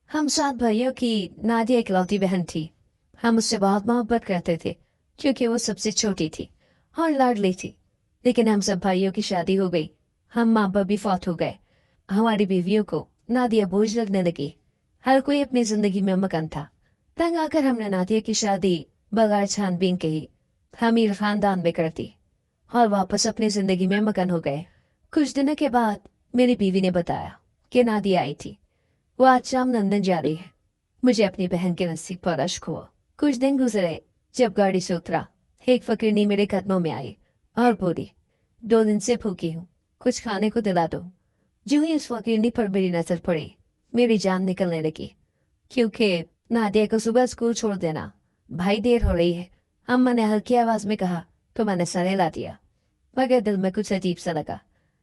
हम 7 भाइयों की नादिया इकलौती बहन थी। हम उससे बहुत मोहब्बत करते थे क्योंकि वो सबसे छोटी थी और लाडली थी। लेकिन हम सब भाइयों की शादी हो गई। हम माँ बाप भी फौत हो गए। हमारी बीवियों को नादिया बोझ लगने लगी। हर कोई अपनी जिंदगी में मगन था। तंग आकर हमने नादिया की शादी बगैर छानबीन के ही अमीर खानदान में कर दी और वापस अपनी जिंदगी में मगन हो गए। कुछ दिनों के बाद मेरी बीवी ने बताया कि नादिया आई थी। वो आज शाम लंदन जा रही है। मुझे अपनी बहन के नसीब पर अश्क हुआ। कुछ दिन गुजरे। जब गाड़ी से उतरा, एक फकीरनी मेरे कदमों में आई और बोली, 2 दिन से भूखी हूँ, कुछ खाने को दिला दो। जो ही उस फकीरनी पर मेरी नजर पड़ी, मेरी जान निकलने लगी। क्योंकि नादिया को सुबह स्कूल छोड़ देना। भाई देर हो रही है, अम्मा ने हल्की आवाज में कहा, तो मैंने सर हिला दिया। मगर दिल में कुछ अजीब सा लगा।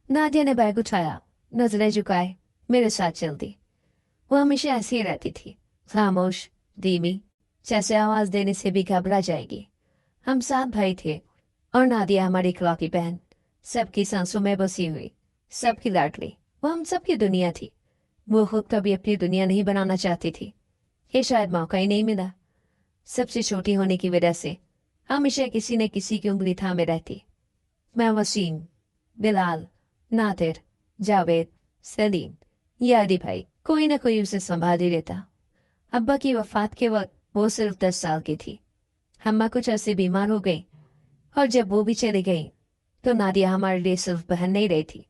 नादिया ने बैग उठाया, नजरें झुकाए, मेरे साथ चल दी। वो हमेशा ऐसी ही रहती थी, खामोश, धीमी, जैसे आवाज देने से भी घबरा जाएगी। हम 7 भाई थे और नादिया हमारी इकलौती बहन, सबकी सांसों में बसी हुई, सबकी लाडली। वो हम सबकी दुनिया थी। वो खुद कभी अपनी दुनिया नहीं बनाना चाहती थी। ये शायद मौका ही नहीं मिला। सबसे छोटी होने की वजह से हमेशा किसी न किसी की उंगली थामे रहती। मैं वसीम, बिलाल, नादिर, जावेद, सलीम, ये आदि भाई, कोई ना कोई उसे संभाल ही लेता। अब्बा की वफात के वक्त वो सिर्फ 10 साल की थी। अम्मा कुछ अरसे बीमार हो गई और जब वो भी चली गई तो नादिया हमारे लिए सिर्फ बहन नहीं रही थी,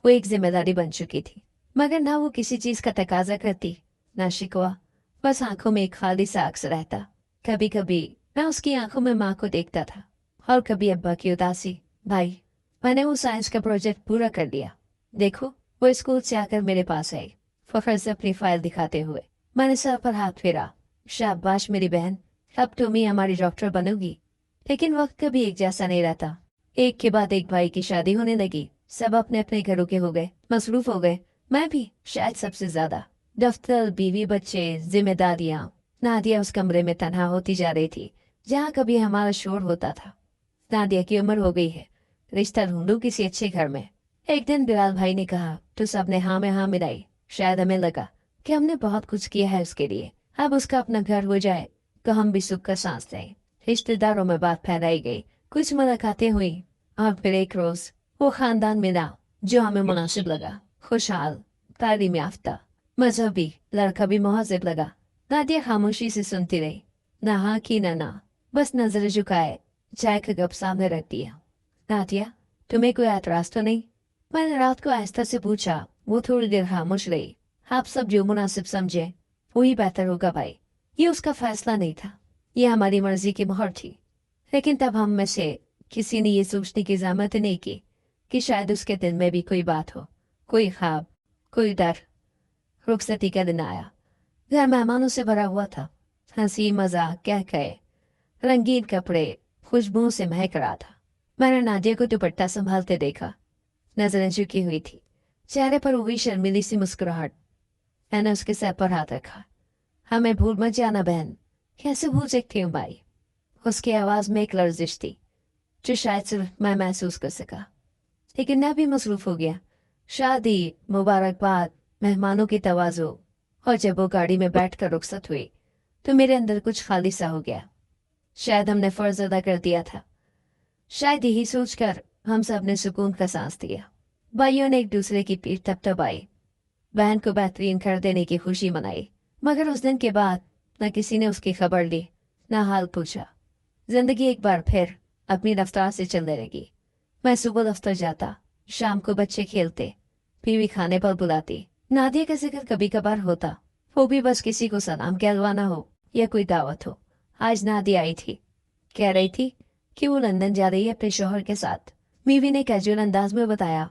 वो एक जिम्मेदारी बन चुकी थी। मगर ना वो किसी चीज का तकाजा करती, ना शिकवा, बस आंखों में एक खाली सा अक्स रहता। कभी कभी मैं उसकी आंखों में माँ को देखता था और कभी अब्बा की उदासी। भाई, मैंने वो साइंस का प्रोजेक्ट पूरा कर लिया, देखो। वो स्कूल से आकर मेरे पास आई, फखर से अपनी फाइल दिखाते हुए। मैंने सर पर हाथ फेरा। शाबाश मेरी बहन, अब तुम ही हमारी डॉक्टर बनोगी। लेकिन वक्त कभी एक जैसा नहीं रहता। एक के बाद एक भाई की शादी होने लगी। सब अपने अपने घरों के हो गए, मसरूफ हो गए। मैं भी शायद सबसे ज्यादा। दफ्तर, बीवी, बच्चे, जिम्मेदारियां। नादिया उस कमरे में तन्हा होती जा रही थी जहाँ कभी हमारा शोर होता था। नादिया की उम्र हो गई है, रिश्ता ढूंढो किसी अच्छे घर में। एक दिन बिलाल भाई ने कहा तो सबने हाँ में हाँ मिलाई। शायद हमें लगा कि हमने बहुत कुछ किया है उसके लिए, अब उसका अपना घर हो जाए तो हम भी सुख का सांस लें। रिश्तेदारों में बात फैलाई गई, कुछ मुलाकातें हुई और फिर एक रोज वो खानदान मिला जो हमें मुनासिब लगा। खुशहाल, तालीम याफ्ता, मजहबी, लड़का भी मुहज़्ज़ब लगा। नादिया खामोशी से सुनती रही, ना हाँ की ना, बस नजर झुकाए चाय का कप सामने रख दिया। नादिया, तुम्हें कोई एतराज तो नहीं? मैंने रात को आहिस्ता से पूछा। वो थोड़ी देर खामोश रही। आप सब जो मुनासिब समझे वही बेहतर होगा भाई। ये उसका फैसला नहीं था, ये हमारी मर्जी की मोहर थी। लेकिन तब हम में से किसी ने ये सोचने की जहमत नहीं की कि शायद उसके दिल में भी कोई बात हो, कोई ख्वाब, कोई डर। रुखसती का दिन आया। घर मेहमानों से भरा हुआ था। हंसी मजाक, कह कहे, रंगीन कपड़े, खुशबुओं से महक रहा था। मैंने नादिया को दुपट्टा संभालते देखा, नजरें झुकी हुई थी, चेहरे पर हुई शर्मीली सी मुस्कुराहट। मैंने उसके सर पर हाथ रखा। हमें भूल मत जाना बहन। कैसे भूल सकती हूँ भाई? उसकी आवाज में एक लर्जिश थी जो शायद सिर्फ मैं महसूस कर सका। लेकिन मैं भी मसरूफ हो गया। शादी, मुबारकबाद, मेहमानों की तवाज़ो, और जब वो गाड़ी में बैठकर रुखसत हुई तो मेरे अंदर कुछ खाली सा हो गया। शायद हमने फर्ज अदा कर दिया था। शायद यही सोचकर हम सब ने सुकून का सांस दिया। भाइयों ने एक दूसरे की पीठ थपथपाई, बहन को बेहतरीन कर देने की खुशी मनाई। मगर उस दिन के बाद न किसी ने उसकी खबर ली, न हाल पूछा। जिंदगी एक बार फिर अपनी रफ्तार से चलने लगी। मैं सुबह दफ्तर जाता, शाम को बच्चे खेलते, बीवी खाने पर बुलाती। नादिया का जिक्र कभी कभार होता, वो भी बस किसी को सलाम कहलवाना हो या कोई दावत हो। आज नादिया आई थी, कह रही थी कि वो लंदन जा रही है अपने शौहर के साथ। बीवी ने कैजुअल अंदाज में बताया,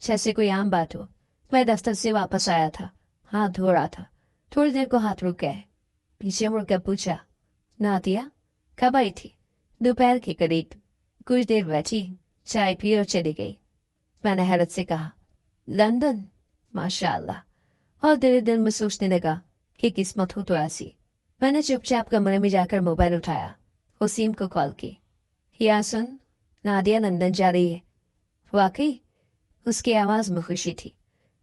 जैसे कोई आम बात हो। मैं दफ्तर से वापस आया था, हाथ धो रहा था। थोड़ी देर को हाथ रुक गए। पीछे मुड़कर पूछा, नादिया कब आई थी? दोपहर के करीब। कुछ देर बैठी, चाय पी और चली गई। मैंने हैरत से कहा, लंदन? माशाअल्लाह। और दिल दिल में सोचने लगा कि किस्मत हो तो ऐसी। मैंने चुपचाप कमरे में जाकर मोबाइल उठाया, वसीम को कॉल की। या सुन, नादिया लंदन जा रही है। वाकई? उसकी आवाज में खुशी थी।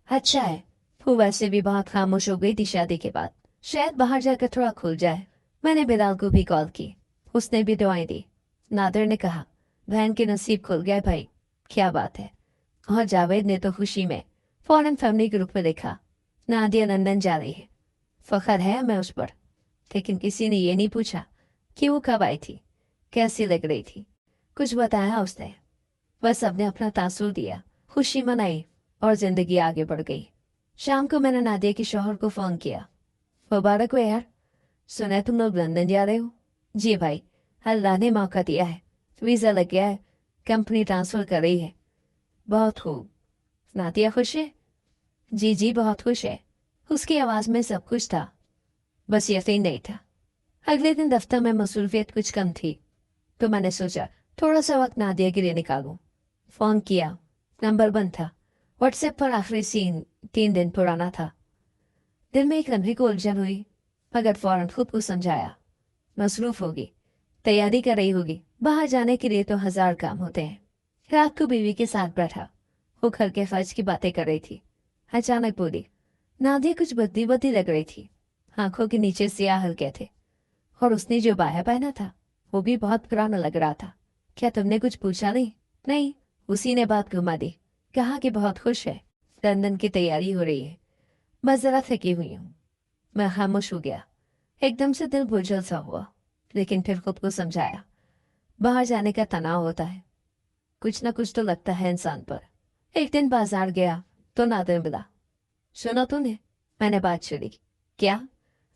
अच्छा है। वो वैसे भी बहुत खामोश हो गई थी शादी के बाद। शायद बाहर जाकर थोड़ा खुल जाए। मैंने बिलाल को भी कॉल की, उसने भी दुआएं दी। नादिर ने कहा, बहन के नसीब खुल गए भाई, क्या बात है। और जावेद ने तो खुशी में फौरन फैमिली ग्रुप में लिखा, नादिया लंदन जा रही है। फख्र है हमें उस पर। लेकिन किसी ने ये नहीं पूछा कि वो कब आई थी, कैसी लग रही थी, कुछ बताया उसने। बस सबने अपना तासुर दिया, खुशी मनाई और जिंदगी आगे बढ़ गई। शाम को मैंने नादिया के शौहर को फोन किया। मुबारक हो यार, सुना है तुम लोग लंदन जा रहे हो। जी भाई, अल्लाह ने मौका दिया है, वीज़ा लग गया है, कंपनी ट्रांसफ़र कर रही है। बहुत खूब। नादिया खुश है? जी जी बहुत खुश है। उसकी आवाज़ में सब कुछ था, बस यकीन नहीं था। अगले दिन दफ्तर में मसरूफियत कुछ कम थी, तो मैंने सोचा थोड़ा सा वक्त नादिया के लिए निकालूं। फ़ोन किया, नंबर बंद था। व्हाट्सएप पर आखिरी सीन 3 दिन पुराना था। दिल में एक लम्हे को उलझन हुई, मगर फौरन खुद को समझाया, मसरूफ होगी, तैयारी कर रही होगी, बाहर जाने के लिए तो 1000 काम होते हैं। रात को बीवी के साथ बैठा, वो घर के फर्ज की बातें कर रही थी। अचानक बोली, नादिया कुछ बदली बदली लग रही थी, आंखों के नीचे सियाह हल्के थे, और उसने जो बाया पहना था वो भी बहुत पुराना लग रहा था। क्या तुमने कुछ पूछा नहीं? नहीं, उसी ने बात घुमा दी, कहा कि बहुत खुश है, लंदन की तैयारी हो रही है, बस जरा थकी हुई हूँ। मैं खामोश हो गया, एकदम से दिल बोझल सा हुआ, लेकिन फिर खुद को समझाया, बाहर जाने का तनाव होता है, कुछ ना कुछ तो लगता है इंसान पर। एक दिन बाजार गया तो नादिर मिला। सुना तूने? मैंने बात छेड़ी। क्या?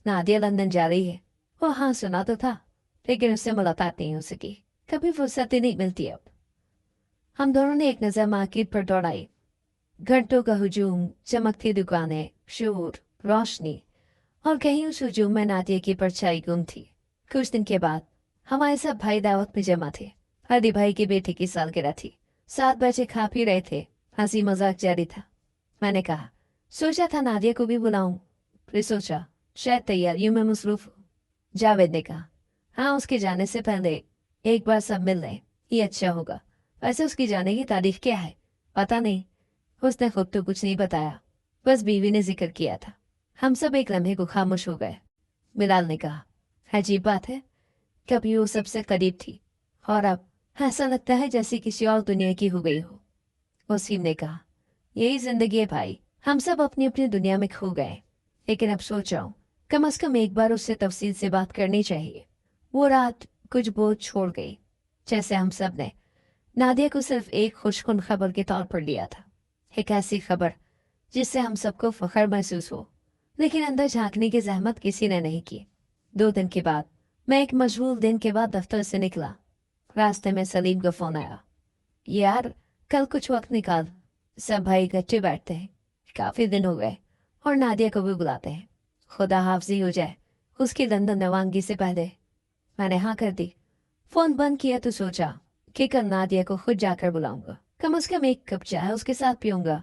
नादिया लंदन जा रही है। वो हाँ सुना तो था, लेकिन उससे मुलाकात नहीं हो सकी, कभी फुर्सत ही नहीं मिलती अब। हम दोनों ने एक नज़र मार्केट पर दौड़ाई। घंटों का हुजूम, चमकती दुकानें, शोर, रोशनी, और कहीं उस हुजूम में नादिया की परछाई गुम थी। कुछ दिन के बाद हमारे सब भाई दावत में जमा थे। हदी भाई के बेटे की सालगिरह थी। 7 बजे खा पी रहे थे, हंसी मजाक जारी था। मैंने कहा, सोचा था नादिया को भी बुलाऊं, फिर सोचा शायद तैयारियों में मसरूफ हो। जावेद ने कहा, हाँ उसके जाने से पहले एक बार सब मिल लें, ये अच्छा होगा। वैसे उसकी जाने की तारीख क्या है? पता नहीं, उसने खुद तो कुछ नहीं बताया, बस बीवी ने जिक्र किया था। हम सब एक लम्हे को खामोश हो गए। बिलाल ने कहा, अजीब बात है, कभी वो सबसे करीब थी और अब ऐसा लगता है जैसे किसी और दुनिया की हो गई हो। वसीम ने कहा, यही जिंदगी है भाई, हम सब अपनी अपनी दुनिया में खो गए। लेकिन अब सोच रहा हूँ, कम से कम एक बार उससे तफसील से बात करनी चाहिए। वो रात कुछ बोझ छोड़ गई, जैसे हम सब ने नादिया को सिर्फ एक खुशकुन खबर के तौर पर लिया था। एक ऐसी खबर जिससे हम सबको फख्र महसूस हो, लेकिन अंदर झांकने की जहमत किसी ने नहीं की। 2 दिन के बाद मैं एक मशगूल दिन के बाद दफ्तर से निकला। रास्ते में सलीम का फोन आया, यार कल कुछ वक्त निकाल, सब भाई इकट्ठे बैठते हैं, काफी दिन हो गए, और नादिया को भी बुलाते हैं, खुदा हाफजी हो जाए उसकी लंदन रवानगी से पहले। मैंने हाँ कर दी। फोन बंद किया तो सोचा कि कल नादिया को खुद जाकर बुलाऊंगा, कम से कम एक कप चाय उसके साथ पीऊंगा,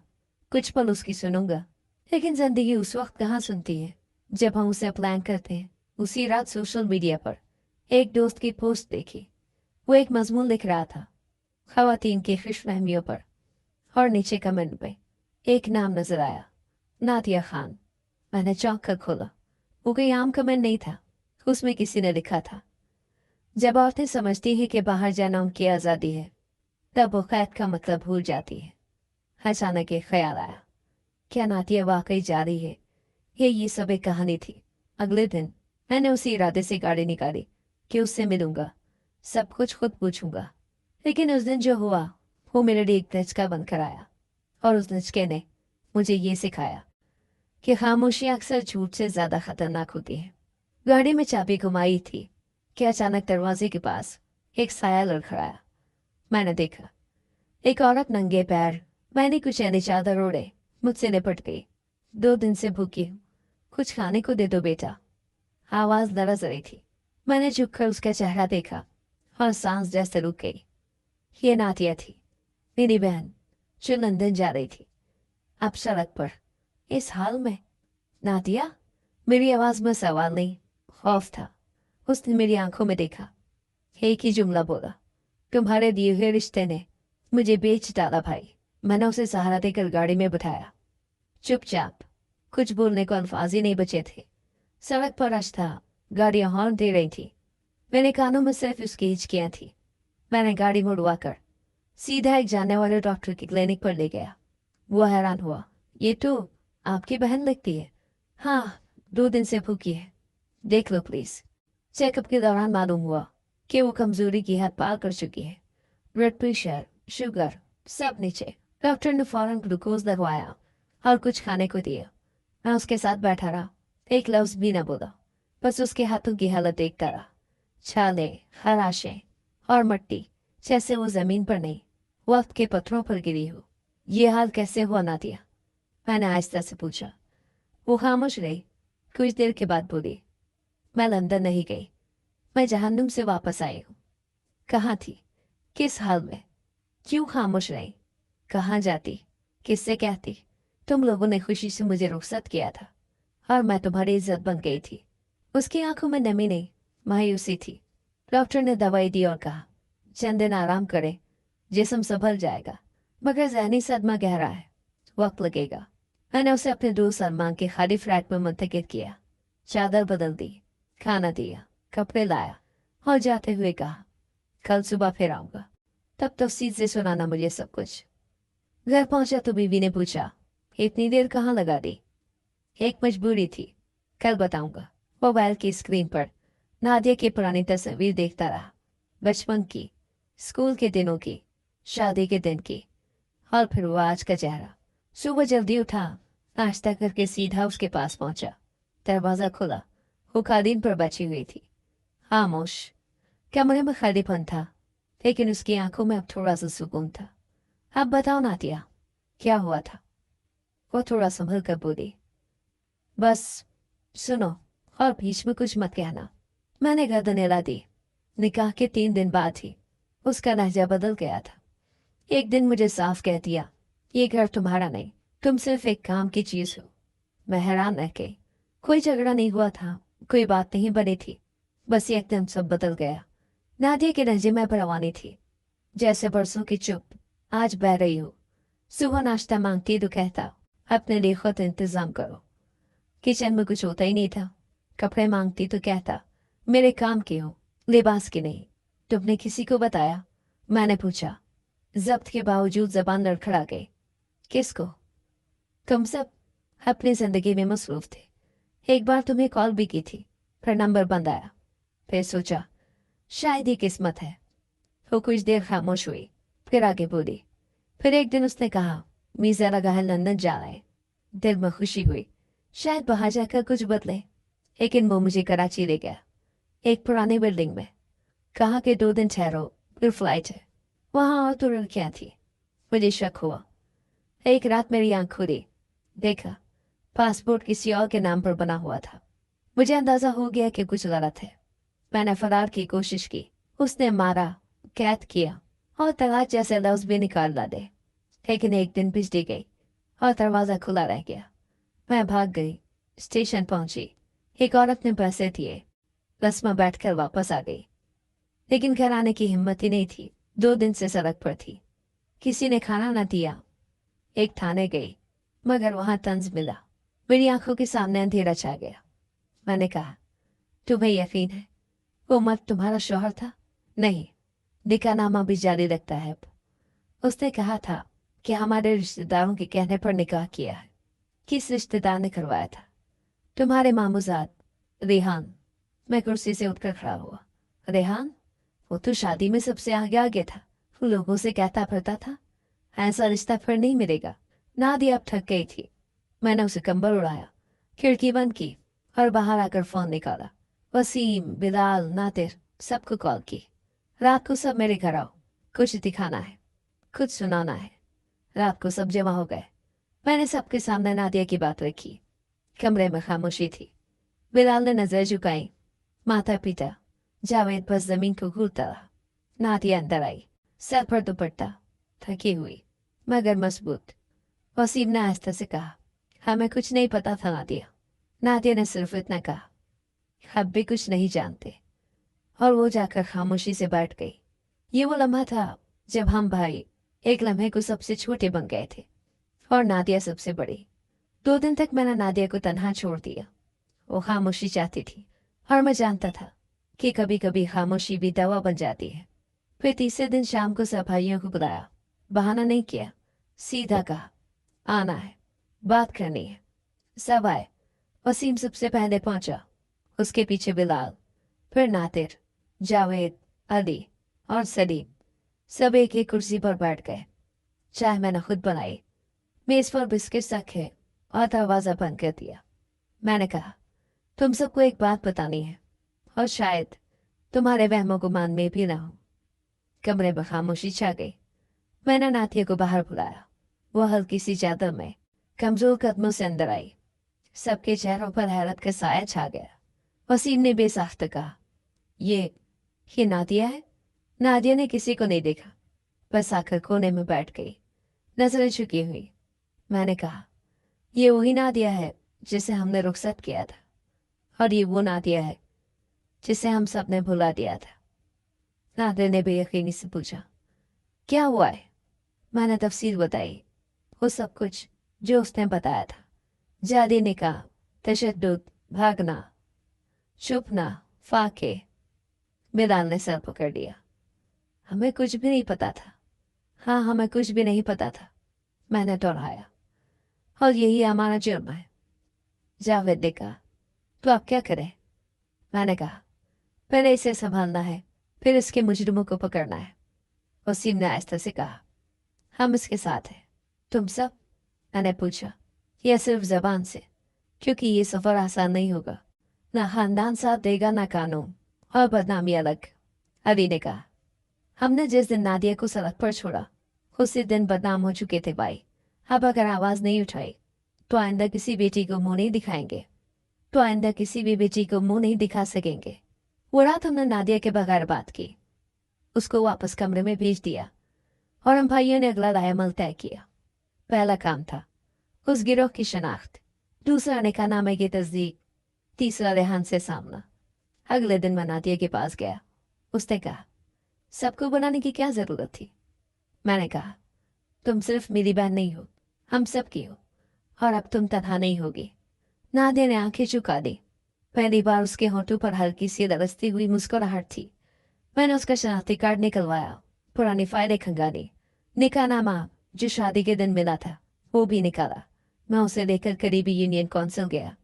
कुछ पल उसकी सुनूंगा। लेकिन जिंदगी उस वक्त कहाँ सुनती है जब हम उसे प्लान करते हैं। उसी रात सोशल मीडिया पर एक दोस्त की पोस्ट देखी। वो एक मजमून लिख रहा था खवातीन की खुशफहमियों पर, और नीचे कमेंट पे एक नाम नजर आया, नादिया खान। मैंने चौंक कर खोला, वो कोई आम कमेंट नहीं था, उसमें किसी ने लिखा था, जब औरतें समझती हैं कि बाहर जाना उनकी आज़ादी है, तब वो कैद का मतलब भूल जाती है। अचानक एक ख्याल आया, क्या नादिया वाकई जा रही है? ये सब एक कहानी थी। अगले दिन मैंने उसी इरादे से गाड़ी निकाली कि उससे मिलूंगा, सब कुछ खुद पूछूंगा। लेकिन उस दिन जो हुआ वो मेरे लिए एक धचका बनकर आया, और उस धचके ने मुझे ये सिखाया कि खामोशी अक्सर झूठ से ज्यादा खतरनाक होती है। गाड़ी में चाबी घुमाई थी कि अचानक दरवाजे के पास एक साया लड़खड़ाया। मैंने देखा, एक औरत नंगे पैर, मैंने कुछ ऐनी चादर ओढ़े मुझसे लिपट गई। 2 दिन से भूखी हूँ, कुछ खाने को दे दो बेटा। आवाज लरज रही थी। मैंने झुककर उसका चेहरा देखा और सांस जैसे रुक गई। ये नादिया थी, मेरी बहन, जो लंदन जा रही थी। अब सड़क पर इस हाल में। नादिया? मेरी आवाज में सवाल नहीं, खौफ था। उसने मेरी आंखों में देखा, एक ही जुमला बोला, तुम्हारे दिए हुए रिश्ते ने मुझे बेच डाला भाई। मैंने उसे सहारा देकर गाड़ी में बिठाया। चुपचाप, कुछ बोलने को अल्फाज ही नहीं बचे थे। सड़क पर रश था, गाड़ियां हॉर्न दे रही थी। मेरे कानों में सिर्फ उसकी हिचकियां थी। मैंने गाड़ी मुड़वा कर सीधा एक जाने वाले डॉक्टर की क्लिनिक पर ले गया। वो हैरान हुआ, ये तो आपकी बहन लगती है। हाँ, 2 दिन से भूखी है, देख लो प्लीज। चेकअप के दौरान मालूम हुआ कि वो कमजोरी की हद पार कर चुकी है। ब्लड प्रेशर, शुगर सब नीचे। डॉक्टर ने फौरन ग्लूकोज लगवाया और कुछ खाने को दिया। मैं उसके साथ बैठा रहा, एक लफ्ज भी न बोला, बस उसके हाथों की हालत देखता रहा। छाले, खराशें और मिट्टी, जैसे वो जमीन पर नहीं, वक्त के पत्थरों पर गिरी हो। ये हाल कैसे हुआ नादिया? मैंने आहिस्ता से पूछा। वो खामोश रही। कुछ देर के बाद बोली, मैं लंदन नहीं गई, मैं जहन्नुम से वापस आई हूँ। कहाँ थी? किस हाल में? क्यों खामोश रही? कहाँ जाती? किससे कहती? तुम लोगों ने खुशी से मुझे रुखसत किया था और मैं तुम्हारी इज्जत बन गई थी। उसकी आंखों में नमी नहीं, मायूसी थी। डॉक्टर ने दवाई दी और कहा, चंद दिन आराम करे, जिस्म संभल जाएगा, मगर ज़हनी सदमा गहरा है, वक्त लगेगा। मैंने उसे अपने दोस्त सलमान के खाली फ्लैट में मुंतकिल किया। चादर बदल दी, खाना दिया, कपड़े लाया और जाते हुए कहा, कल सुबह फिर आऊंगा, तब तफसील से सुनाना मुझे सब कुछ। घर पहुंचा तो बीवी ने पूछा, इतनी देर कहाँ लगा दी? एक मजबूरी थी, कल बताऊंगा। मोबाइल की स्क्रीन पर नादिया की पुरानी तस्वीर देखता रहा, बचपन की, स्कूल के दिनों की, शादी के दिन की, और फिर वो आज का चेहरा। सुबह जल्दी उठा, नाश्ता करके सीधा उसके पास पहुंचा। दरवाजा खुला, वो कालीन पर बैठी हुई थी, खामोश। कमरे में खालीपन था, लेकिन उसकी आंखों में अब थोड़ा सा सुकून था। अब बताओ नादिया, क्या हुआ था? वो थोड़ा संभल कर बोली, बस सुनो और बीच में कुछ मत कहना। मैंने गर्दन हिला दी। निकाह के 3 दिन बाद ही उसका लहजा बदल गया था। एक दिन मुझे साफ कह दिया, ये घर तुम्हारा नहीं, तुम सिर्फ एक काम की चीज हो। मैं हैरान रह गई। कोई झगड़ा नहीं हुआ था, कोई बात नहीं बनी थी, बस एकदम सब बदल गया। नादिया के लहजे में परवानी थी, जैसे बरसों की चुप आज बह रही हो। सुबह नाश्ता मांगती तो कहता, अपने लिए खुद इंतजाम करो। किचन में कुछ होता ही नहीं था। कपड़े मांगती तो कहता, मेरे काम के हो, लिबास के नहीं। तुमने किसी को बताया? मैंने पूछा। जब्त के बावजूद जबान लड़खड़ा गई। किसको? तुम सब अपनी जिंदगी में मसरूफ थे। एक बार तुम्हें कॉल भी की थी, पर नंबर बंद आया। फिर सोचा शायद ये किस्मत है। वो कुछ देर खामोश हुई, फिर आगे बोली। फिर एक दिन उसने कहा, मीजा लगा है लंदन जा रहे। दिल में खुशी हुई, शायद बाहर जाकर कुछ बदले। लेकिन वो मुझे कराची ले गया, एक पुरानी बिल्डिंग में। कहा कि 2 दिन ठहरो, फिर फ्लाइट है। वहाँ और तो लड़कियाँ थी। मुझे शक हुआ। एक रात मेरी आंख खुली, देखा पासपोर्ट किसी और के नाम पर बना हुआ था। मुझे अंदाजा हो गया कि कुछ गलत है। मैंने फरार की कोशिश की, उसने मारा, कैद किया और तलाक जैसे लफ्ज भी निकाल ला दे। लेकिन एक दिन बिजली गई और दरवाजा खुला रह गया। मैं भाग गई, स्टेशन पहुंची। एक औरत ने पैसे दिए, बस में बैठकर वापस आ गई। लेकिन घर आने की हिम्मत ही नहीं थी। 2 दिन से सड़क पर थी, किसी ने खाना न दिया। एक थाने गई, मगर वहां तंज मिला। मेरी आंखों के सामने अंधेरा छा गया। मैंने कहा, तुम्हें यकीन है वो मर्द तुम्हारा शौहर था? नहीं, निकाहनामा भी जारी रखता है अब। उसने कहा था कि हमारे रिश्तेदारों के कहने पर निकाह किया है। किस रिश्तेदार ने करवाया था? तुम्हारे मामूजाद रेहान। मैं कुर्सी से उठकर खड़ा हुआ। रेहान? वो तो शादी में सबसे आगे आगे था, लोगों से कहता फिरता था, ऐसा रिश्ता फिर नहीं मिलेगा। नादिया अब थक गई थी। मैंने उसे कंबल उड़ाया, खिड़की बंद की और बाहर आकर फोन निकाला। वसीम, बिलाल, नादिर सबको कॉल की। रात को सब मेरे घर आओ, कुछ दिखाना है, कुछ सुनाना है। रात को सब जमा हो गए। मैंने सबके सामने नादिया की बात रखी। कमरे में खामोशी थी। बिलाल ने नजर झुकाई। माता पिता जावेद बस जमीन को घूरता रहा। नादिया अंदर आई, सर पर दुपट्टा, थकी हुई मगर मजबूत। वसीम ने आहिस्ता से कहा, हमें कुछ नहीं पता था नादिया। नादिया ने सिर्फ इतना कहा, अब भी कुछ नहीं जानते, और वो जाकर खामोशी से बैठ गई। ये वो लम्हा था जब हम भाई एक लम्हे को सबसे छोटे बन गए थे और नादिया सबसे बड़ी। 2 दिन तक मैंने नादिया को तन्हा छोड़ दिया। वो खामोशी चाहती थी और मैं जानता था कि कभी कभी खामोशी भी दवा बन जाती है। फिर तीसरे दिन शाम को सब भाइयों को बुलाया। बहाना नहीं किया, सीधा कहा आना है, बात करनी है। सब आए। वसीम सबसे पहले पहुंचा, उसके पीछे बिलाल, फिर नातिर, जावेद, अली और सलीम। सब एक एक कुर्सी पर बैठ गए। चाय मैंने खुद बनाई, मेज पर बिस्किट रखे और दरवाज़ा बंद कर दिया। मैंने कहा तुम सबको एक बात बतानी है और शायद तुम्हारे वहमो गुमान में भी ना हो। कमरे में खामोशी छा गई। मैंने नाथिया को बाहर बुलाया। वो हल्की सी चादर में कमजोर कदमों से अंदर आई। सबके चेहरों पर हैरत का साया छा गया। वसीम ने बेसाख्त कहा ये नादिया है। नादिया ने किसी को नहीं देखा, बस आकर कोने में बैठ गई, नजरें झुकी हुई। मैंने कहा ये वही नादिया है जिसे हमने रुखसत किया था, और ये वो नादिया है जिसे हम सब ने भुला दिया था। नादिया ने बेयकीनी से पूछा क्या हुआ है? मैंने तफसील बताई, वो सब कुछ जो उसने बताया था। जाली निकाह, तशद्दुद, भागना, छुपना, फाके। बिलाल ने सर पकड़ लिया। हमें कुछ भी नहीं पता था। हाँ, हमें कुछ भी नहीं पता था, मैंने दोहराया, और यही हमारा जुर्म है। जावेद ने कहा तो आप क्या करें? मैंने कहा पहले इसे संभालना है, फिर इसके मुजरिमों को पकड़ना है। वसीम ने आहिस्ता से कहा हम इसके साथ हैं। तुम सब? मैंने पूछा, यह सिर्फ जबान से, क्योंकि ये सफ़र आसान नहीं होगा। ना खानदान साथ देगा, ना कानून, और बदनामी अलग। अली ने कहा हमने जिस दिन नादिया को सड़क पर छोड़ा उसी दिन बदनाम हो चुके थे भाई। अब अगर आवाज़ नहीं उठाई तो आइंदा किसी बेटी को मुंह नहीं दिखाएंगे, तो आइंदा किसी भी बेटी को मुंह नहीं दिखा सकेंगे। वो रात हमने नादिया के बगैर बात की, उसको वापस कमरे में भेज दिया, और हम भाइयों ने अगला रायमल तय किया। पहला काम था उस गिरोह की शनाख्त, दूसरा निकाहनामे की तस्दीक, तीसरा रेहान से सामना। अगले दिन मैं नादिया के पास गया। उसने कहा सबको बनाने की क्या ज़रूरत थी? मैंने कहा तुम सिर्फ मेरी बहन नहीं हो, हम सब की हो, और अब तुम तनहा नहीं होगी। नादिया ने आंखें झुका दी। पहली बार उसके होठों पर हल्की सी लरसती हुई मुस्कुराहट थी। मैंने उसका शनाख्ती कार्ड निकलवाया, पुरानी फाइलें खंगाली, निकाहनामा जो शादी के दिन मिला था वो भी निकाला। मैं उसे लेकर करीबी यूनियन काउंसिल गया।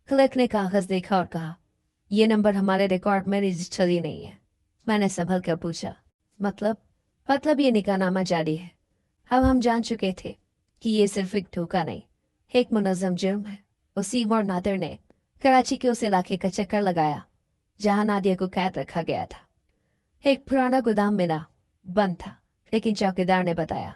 क्लर्क ने कागज देखा और कहा ये नंबर हमारे रिकॉर्ड में रजिस्टर ही नहीं है। मैंने संभल कर पूछा मतलब ये निकाहनामा जारी है। अब हम जान चुके थे कि ये सिर्फ एक धोखा नहीं, एक मुनज़्ज़म जुर्म है। वसीम और नादिर ने कराची के उस इलाके का चक्कर लगाया जहां नादिया को कैद रखा गया था। एक पुराना गोदाम मिला, बंद था, लेकिन चौकीदार ने बताया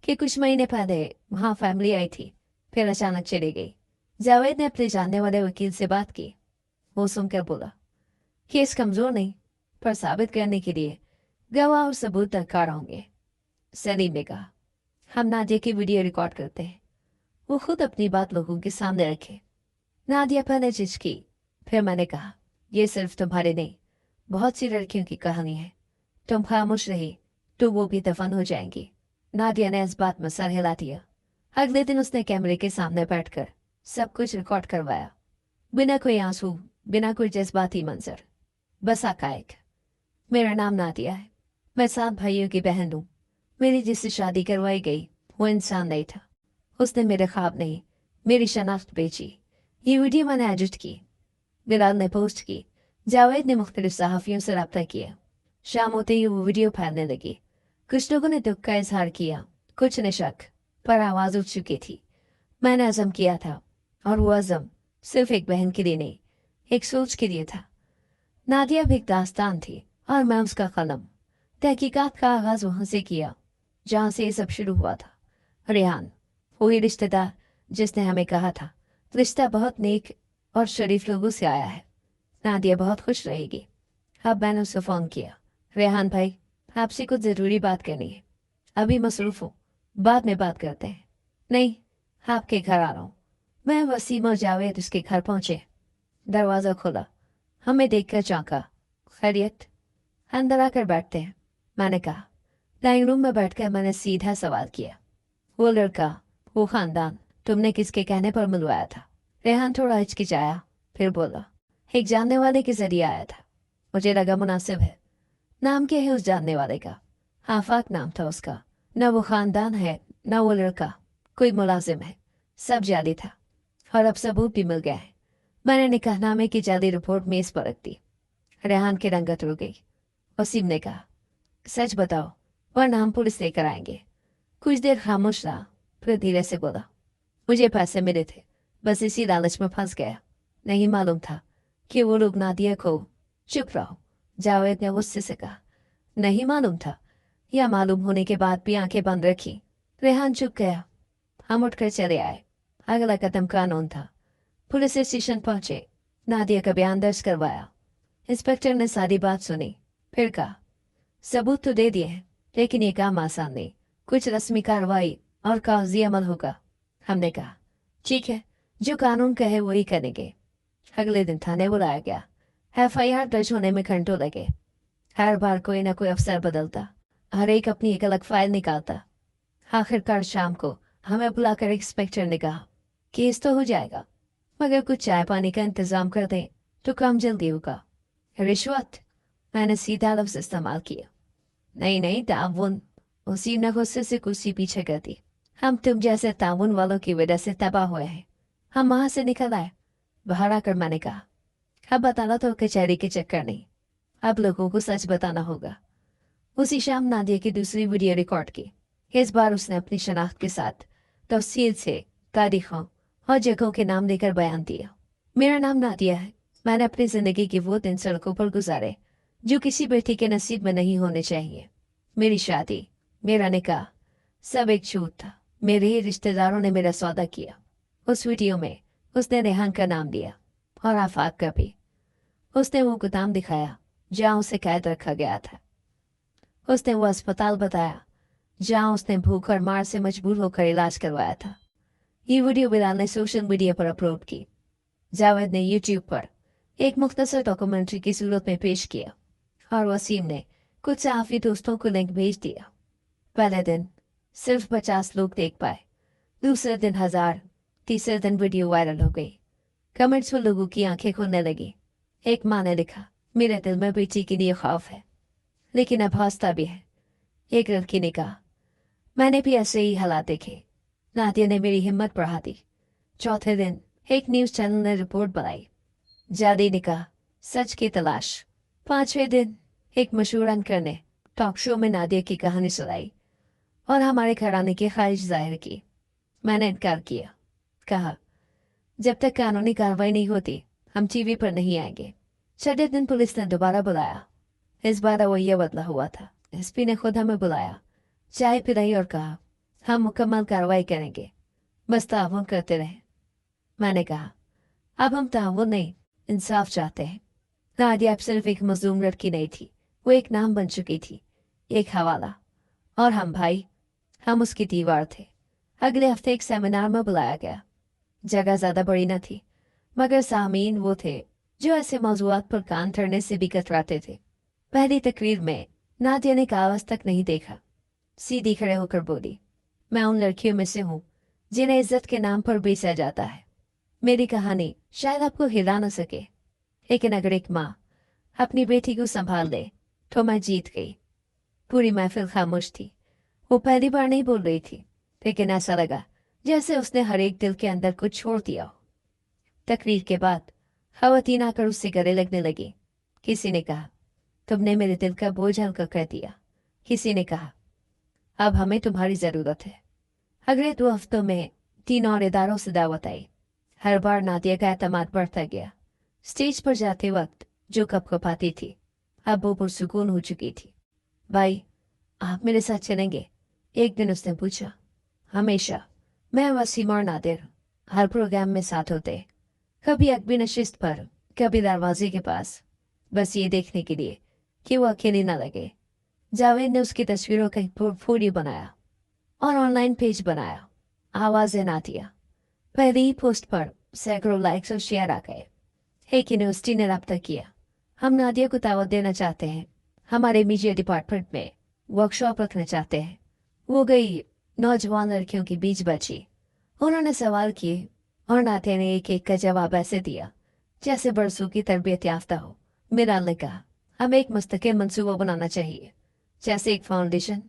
कि कुछ महीने पहले वहाँ फैमिली आई थी, फिर अचानक चली गई। जावेद ने अपने जानने वाले वकील से बात की। वो सुनकर बोला केस कमज़ोर नहीं, पर साबित करने के लिए गवाह और सबूत दरकार होंगे। सलीम ने कहा हम नादिया की वीडियो रिकॉर्ड करते हैं, वो खुद अपनी बात लोगों के सामने रखे। नादिया पहले झिझकी, फिर मैंने कहा यह सिर्फ तुम्हारे नहीं, बहुत सी लड़कियों की कहानी है। तुम खामोश रही तो वो भी दफन हो जाएंगी। नादिया ने इस बात में सर हिला दिया। अगले दिन उसने कैमरे के सामने बैठकर सब कुछ रिकॉर्ड करवाया, बिना कोई आंसू, बिना कोई जज्बाती मंजर, बस हक़ाइक़। मेरा नाम नादिया है, मैं 7 भाइयों की बहन हूँ। मेरी जिससे शादी करवाई गई वो इंसान नहीं था, उसने मेरे ख्वाब नहीं, मेरी शनाख्त बेची। ये वीडियो मैंने एडिट की, बिलाल ने पोस्ट की, जावेद ने मुख्तलिफ सहाफ़ियों से रब्ता किया। शाम होते ही वो वीडियो फैलने लगी। कुछ लोगों ने दुख का इजहार किया, कुछ ने शक, पर आवाज़ उठ चुकी थी। मैंने अज़म किया था, और वो अज़म सिर्फ एक बहन के लिए नहीं, एक सोच के लिए था। नादिया भी एक दास्तान थी और मैं उसका कलम। तहकीकात का आगाज़ वहाँ से किया जहाँ से ये सब शुरू हुआ था। रेहान, वही रिश्तेदार जिसने हमें कहा था रिश्ता बहुत नेक और शरीफ लोगों से आया है, नादिया बहुत खुश रहेगी। अब मैंने उसे फ़ोन किया, रेहान भाई आपसे कुछ ज़रूरी बात करनी है, अभी मसरूफ़ हूँ, बाद में बात करते हैं। नहीं, आपके घर आ रहा हूँ। मैं, वसीम और जावेद उसके घर पहुँचे। दरवाज़ा खुला, हमें देखकर चौंका। खैरियत? अंदर आकर बैठते हैं, मैंने कहा। ड्राइंग रूम में बैठकर मैंने सीधा सवाल किया, वो लड़का, वो ख़ानदान तुमने किसके कहने पर मिलवाया था? रेहान थोड़ा हिचकिचाया, फिर बोला, एक जानने वाले के जरिए आया था, मुझे लगा मुनासिब है। नाम क्या है उस जानने वाले का? आफाक नाम था उसका। न वो खानदान है न वो लड़का कोई मुलाजिम है, सब जाली था। और अब सबूत भी मिल गया है। मैंने निकाहनामे की जाली रिपोर्ट मेज पर रख दी। रेहान की रंगत रुक गई। वसीम ने कहा, सच बताओ वरना हम पुलिस लेकर आएंगे। कुछ देर खामोश रहा, फिर धीरे से बोला, मुझे पैसे मिले थे, बस इसी लालच में फंस गया। नहीं मालूम था कि वो लोग नादिया को। चुप रहो, जावेद ने गुस्से से कहा। नहीं मालूम था, या मालूम होने के बाद भी आंखें बंद रखी। रेहान चुप गया। हम उठकर चले आए। अगला कदम कानून था। पुलिस स्टेशन पहुंचे, नादिया का बयान दर्ज करवाया। इंस्पेक्टर ने सारी बात सुनी, फिर कहा, सबूत तो दे दिए हैं, लेकिन ये काम आसान नहीं, कुछ रस्मी कार्रवाई और कागजी अमल होगा। हमने कहा, ठीक है, जो कानून कहे वही करेंगे। अगले दिन थाने बुलाया गया। FIR दर्ज होने में घंटों लगे। हर बार कोई ना कोई अफसर बदलता, हर एक अपनी एक अलग फाइल निकालता। आखिरकार शाम को हमें बुलाकर इंस्पेक्टर ने कहा, केस तो हो जाएगा, मगर कुछ चाय पानी का इंतजाम कर दें तो काम जल्दी होगा। रिश्वत? मैंने सीधा लफ्ज इस्तेमाल किया। नहीं नहीं, ताउन। उसी ने गुस्से से कुर्सी पीछे कर दी। हम तुम जैसे ताउन वालों की वजह से तबाह हुए हैं। हम वहां से निकल आए। बाहर आकर मैंने कहा, अब बताना तो कचहरी के चक्कर नहीं, अब लोगों को सच बताना होगा। उसी शाम नादिया की दूसरी वीडियो रिकॉर्ड की। इस बार उसने अपनी शनाख्त के साथ तफसील से तारीखों और जगहों के नाम लेकर बयान दिया। मेरा नाम नादिया है। मैंने अपनी जिंदगी के वो दिन सड़कों पर गुजारे जो किसी बेटी के नसीब में नहीं होने चाहिए। मेरी शादी, मेरा निकाह, सब एक झूठ था। मेरे ही रिश्तेदारों ने मेरा सौदा किया। उस वीडियो में उसने रेहान का नाम दिया और आफाक का भी। उसने वो गोदाम दिखाया जहाँ उसे कैद रखा गया था। उसने वो अस्पताल बताया जहाँ उसने भूख और मार से मजबूर होकर इलाज करवाया था। ये वीडियो बिलाल ने सोशल मीडिया पर अपलोड की। जावेद ने यूट्यूब पर एक मुख्तसर डॉक्यूमेंट्री की सूरत में पेश किया और वसीम ने कुछ सहाफी दोस्तों को लिंक भेज दिया। पहले दिन सिर्फ 50 लोग देख पाए, दूसरे दिन 1000, तीसरे दिन वीडियो वायरल हो गई। कमेंट्स में लोगों की आंखें खुलने लगी। एक माँ ने लिखा, मेरे दिल में बेटी के लिए खौफ है, लेकिन अब हौसला भी है। एक लड़की ने कहा, मैंने भी ऐसे ही हालात देखे, नादिया ने मेरी हिम्मत बढ़ा दी। चौथे दिन एक न्यूज़ चैनल ने रिपोर्ट बनाई, जादी ने कहा, सच की तलाश। पांचवें दिन एक मशहूर एंकर ने टॉक शो में नादिया की कहानी सुनाई और हमारे घर आने की ख्वाहिश जाहिर की। मैंने इनकार किया, कहा, जब तक कानूनी कार्रवाई नहीं होती हम टीवी पर नहीं आएंगे। छठे दिन पुलिस ने दोबारा बुलाया। इस बार रवैया बदला हुआ था। SP ने खुद हमें बुलाया, चाय पिलाई और कहा, हम मुकम्मल कार्रवाई करेंगे, बस ताउन करते रहे। मैंने कहा, अब हम ताउन नहीं, इंसाफ चाहते हैं। नादिया अब सिर्फ एक मजलूम लड़की नहीं थी, वो एक नाम बन चुकी थी, एक हवाला। और हम भाई, हम उसकी दीवार थे। अगले हफ्ते एक सेमिनार में बुलाया गया। जगह ज्यादा बड़ी न थी, मगर सामीन वो थे जो ऐसे मौजूआत पर कान धरने से भी कतराते थे। पहली तकरीर में नादिया ने कागज तक नहीं देखा, सीधी खड़े होकर बोली, मैं उन लड़कियों में से हूँ जिन्हें इज्जत के नाम पर बेचा जाता है। मेरी कहानी शायद आपको हिला न सके, लेकिन अगर एक माँ अपनी बेटी को संभाल ले तो मैं जीत गई। पूरी महफिल खामोश थी। वो पहली बार नहीं बोल रही थी, लेकिन ऐसा लगा जैसे उसने हर एक दिल के अंदर कुछ छोड़ दिया हो। तकरीर के बाद खवातीन आकर उससे गले लगने लगी। किसी ने कहा, तुमने मेरे दिल का बोझ हल्का कर दिया। किसी ने कहा, अब हमें तुम्हारी ज़रूरत है। अगले 2 हफ्तों में 3 और इदारों से दावत आई। हर बार नादिया का एतमाद बढ़ता गया। स्टेज पर जाते वक्त जो कपकपाती थी, अब वो पुरसुकून हो चुकी थी। भाई, आप मेरे साथ चलेंगे? एक दिन उसने पूछा। हमेशा। मैं वसीम और नादिर हर प्रोग्राम में साथ होते, कभी अकबी नशिस्त पर, कभी दरवाजे के पास, बस ये देखने के लिए कि वो अकेली ना लगे। जावेद ने उसकी तस्वीरों का एक पोर्टफोलियो बनाया और ऑनलाइन पेज बनाया, आवाज़ें नादिया। पहली ही पोस्ट पर सैकड़ों लाइक्स और शेयर आ गए। एक यूनिवर्सिटी ने रब्ता किया, हम नादिया को दावत देना चाहते हैं, हमारे मीडिया डिपार्टमेंट में वर्कशॉप रखना चाहते हैं। वो गई नौजवान लड़कियों के बीच बची। उन्होंने सवाल किए और नादिया ने एक एक का जवाब ऐसे दिया जैसे बरसों की तरबियत याफ्ता हो। बिलाल ने कहा, हमें एक मुस्तकिल मंसूबा बनाना चाहिए, जैसे एक फाउंडेशन।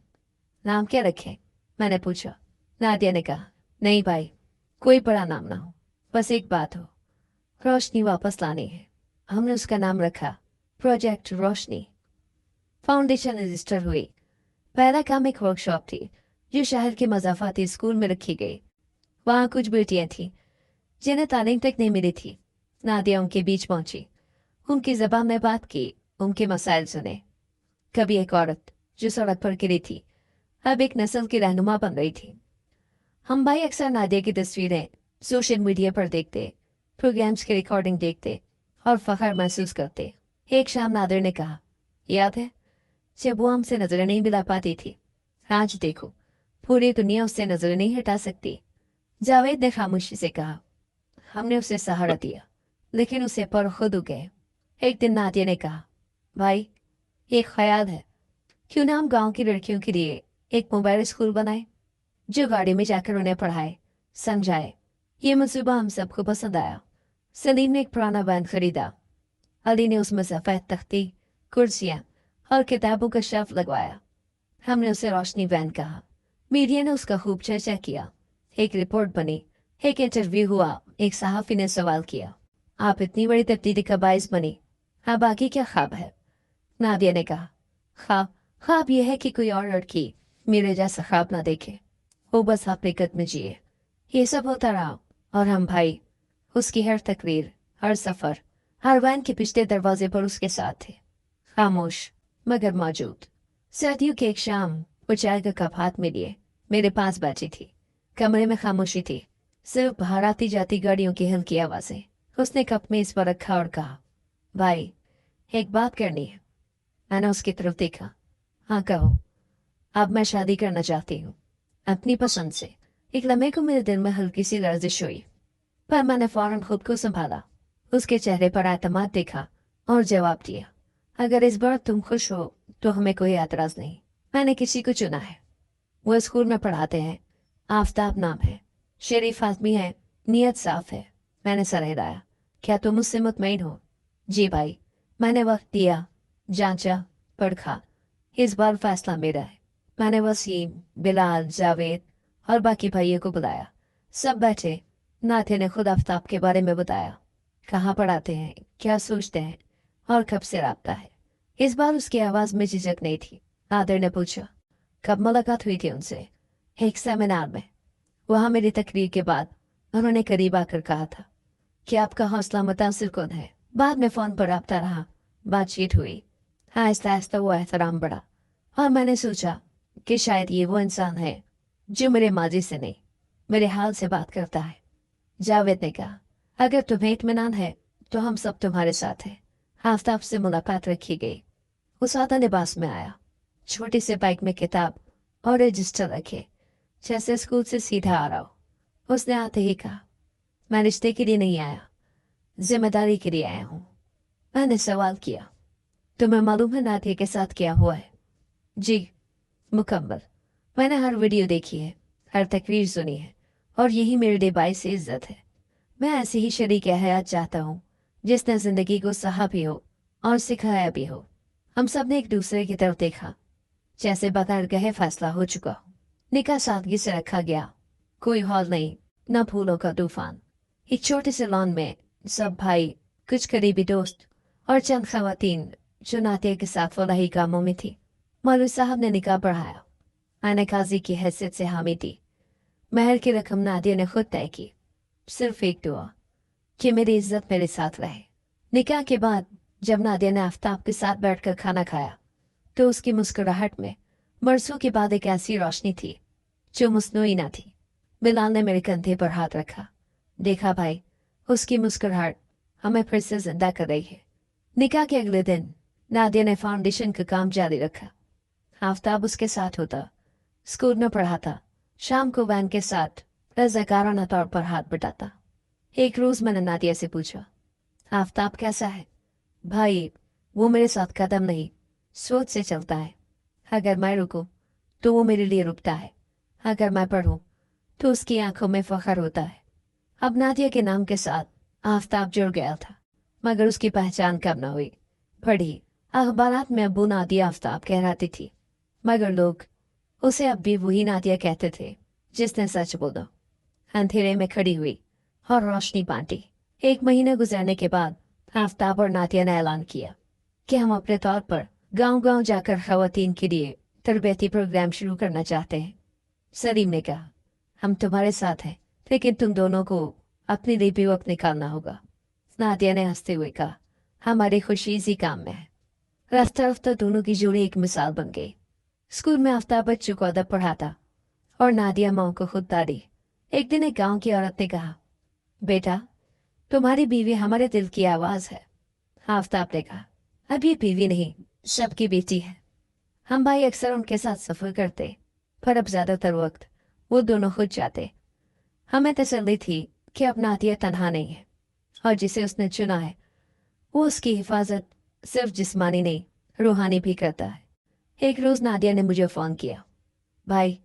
नाम क्या रखें? मैंने पूछा। नादिया ने कहा, नहीं भाई, कोई बड़ा नाम ना हो, बस एक बात हो, रोशनी वापस लानी है। हमने उसका नाम रखा प्रोजेक्ट रोशनी। फाउंडेशन रजिस्टर हुई। पहला काम एक वर्कशॉप थी जो शहर के मजाफाती स्कूल में रखी गई। वहाँ कुछ बेटियां थीं जिन्हें तालीम तक नहीं मिली थी। नादिया उनके बीच पहुंची, उनकी जबान में बात की, उनके मसाइल सुने। कभी एक औरत जो सड़क पर गिरी थी अब एक नस्ल की रहनुमा बन रही थी। हम भाई अक्सर नादिया की तस्वीरें सोशल मीडिया पर देखते, प्रोग्राम्स की रिकॉर्डिंग देखते और फख्र महसूस करते। एक शाम नादिर ने कहा, याद है जब वो हमसे नजरें नहीं मिला पाती थी? आज देखो, पूरी दुनिया उससे नजरें नहीं हटा सकती। जावेद ने खामोशी से कहा, हमने उसे सहारा दिया, लेकिन उसे पर खुद उगे। एक दिन नादिया ने कहा, भाई एक ख्याल है, क्यों ना हम गांव की लड़कियों के लिए एक मोबाइल स्कूल बनाए जो गाड़ी में जाकर उन्हें पढ़ाए, समझाए। ये मंसूबा हम सबको पसंद आया। सलीम ने एक पुराना वैन खरीदा, अली ने उसमें सफ़ेद तख्ती, कुर्सियाँ और किताबों का शेल्फ लगवाया। हमने उसे रोशनी वैन कहा। मीडिया ने उसका खूब चर्चा किया, एक रिपोर्ट बनी, एक इंटरव्यू हुआ। एक सहाफ़ी ने सवाल किया, आप इतनी बड़ी तब्दीली का बाइस बनी, अब आगे क्या ख्वाब है? नादिया ने कहा, ख्वाब ख्वाब यह है कि कोई और लड़की मेरे जैसा ख्वाब ना देखे, वो बस अपने कद में जिए। ये सब होता रहा और हम भाई उसकी हर तकरीर, हर सफ़र, हर वैन के पिछले दरवाजे पर उसके साथ थे, खामोश मगर मौजूद। सर्दियों की एक शाम वो चाय का कप हाथ में लिए मेरे पास बैठी थी। कमरे में खामोशी थी, सिर्फ बाहर आती जाती गाड़ियों की हल्की आवाज़ें। उसने कप मेज पर रखा और कहा, भाई एक बात करनी है। मैंने उसकी तरफ देखा। हाँ कहो। अब मैं शादी करना चाहती हूँ, अपनी पसंद से। एक लम्हे को मेरे दिल में हल्की सी लर्जिश हुई, पर मैंने फौरन खुद को संभाला। उसके चेहरे पर एतमाद देखा और जवाब दिया, अगर इस बार तुम खुश हो तो हमें कोई एतराज नहीं। मैंने किसी को चुना है, वो स्कूल में पढ़ाते हैं, आफताब नाम है, शरीफ आदमी है, नीयत साफ है। मैंने सर हिलाया, क्या तुम मुझसे मुतमईन हो? जी भाई। मैंने वक्त दिया, जांचा, परखा, इस बार फैसला मेरा है। मैंने वसीम, बिलाल, जावेद और बाकी भाइयों को बुलाया। सब बैठे। नाथे ने खुद आफताब के बारे में बताया, कहाँ पढ़ाते हैं, क्या सोचते हैं और कब से राब्ता है। इस बार उसकी आवाज़ में झिझक नहीं थी। नादिर ने पूछा, कब मुलाकात हुई थी उनसे? एक सेमिनार में, वहाँ मेरी तकरीर के बाद उन्होंने करीब आकर कहा था कि आपका हौसला मुतासिर कौन है। बाद में फ़ोन पर रब्ता रहा, बातचीत हुई, आहिस्ता आहिस्ता वो एहतराम बढ़ा और मैंने सोचा कि शायद ये वो इंसान है जो मेरे माजी से नहीं, मेरे हाल से बात करता है। जावेद ने कहा, अगर तुम्हें इत्मीनान है तो हम सब तुम्हारे साथ हैं। आफताब से मुलाकात रखी गई। वो सादा लिबास में आया, छोटी से बाइक में किताब और रजिस्टर रखे, जैसे स्कूल से सीधा आ रहा हो। उसने आते ही कहा, मैं रिश्ते के लिए नहीं आया, जिम्मेदारी के लिए आया हूँ। मैंने सवाल किया, तुम्हें मालूम है नादिया के साथ क्या हुआ है? जी, मुकम्मल। मैंने हर वीडियो देखी है, हर तकरीर सुनी है और यही मेरे लिए बाइस इज्जत है। मैं ऐसे ही शरीक हयात चाहता हूँ जिसने ज़िंदगी को सहा भी हो और सिखाया भी हो। हम सब ने एक दूसरे की तरफ देखा, जैसे बगैर कहे फैसला हो चुका हो। निकाह सादगी से रखा गया, कोई हॉल नहीं, न फूलों का तूफान। एक छोटे से लॉन में सब भाई, कुछ करीबी दोस्त और चंद खवातीन जो नातिया के साथ फलाही कामों में थी। मौलवी साहब ने निकाह पढ़ाया, मैंने काजी की हैसियत से हामी दी। महर की रकम नादिया ने खुद तय की, सिर्फ एक दुआ कि मेरी इज्जत मेरे साथ रहे। निकाह के बाद जब नादिया ने आफताब के साथ बैठकर खाना खाया तो उसकी मुस्कुराहट में बरसों के बाद एक ऐसी रोशनी थी जो मसनूई ना थी। बिलाल ने मेरे कंधे पर हाथ रखा, देखा भाई, उसकी मुस्कुराहट हमें फिर से जिंदा कर रही है। निकाह के अगले दिन नादिया ने फाउंडेशन का काम जारी रखा। आफताब उसके साथ होता, स्कूल में पढ़ाता, शाम को वैन के साथ रज़ाकाराना तौर पर हाथ बटाता। एक रोज़ मैंने नादिया से पूछा, आफताब कैसा है? भाई वो मेरे साथ कदम नहीं सोच से चलता है। अगर मैं रुकूं तो वो मेरे लिए रुकता है, अगर मैं पढ़ूं तो उसकी आंखों में फख्र होता है। अब नादिया के नाम के साथ आफताब जुड़ गया था। मगर उसकी पहचान कब न हुई। पढ़ी अखबारात में अब्बू नादिया आफ्ताब कहलाती थी, मगर लोग उसे अब भी वही नादिया कहते थे जिसने सच बोला। अंधेरे में खड़ी हुई और रोशनी बांटी। 1 महीने गुजरने के बाद आफ्ताब और नादिया ने ऐलान किया कि हम अपने तौर पर गांव-गांव जाकर खवातीन के लिए तरबियती प्रोग्राम शुरू करना चाहते हैं। सलीम ने कहा, हम तुम्हारे साथ हैं, लेकिन तुम दोनों को अपने लिए भी वक्त निकालना होगा। नादिया ने हंसते हुए कहा, हमारी खुशी इसी काम में है। रफ्ता रफ्ता दोनों की जोड़ी एक मिसाल बन गई। स्कूल में आफ्ताब बच्चों को अदब पढ़ाता और नादिया माँ को खुददारी। एक दिन एक गांव की औरत ने कहा, बेटा तुम्हारी बीवी हमारे दिल की आवाज है। आफ्ताब ने कहा, अब ये बीवी नहीं, सबकी बेटी है। हम भाई अक्सर उनके साथ सफर करते, पर अब ज्यादातर वक्त वो दोनों खुद जाते। हमें तसल्ली थी कि अब नादिया तन्हा नहीं है और जिसे उसने चुना है वो उसकी हिफाजत सिर्फ जिस्मानी नहीं रूहानी भी करता है। एक रोज नादिया ने मुझे फोन किया, भाई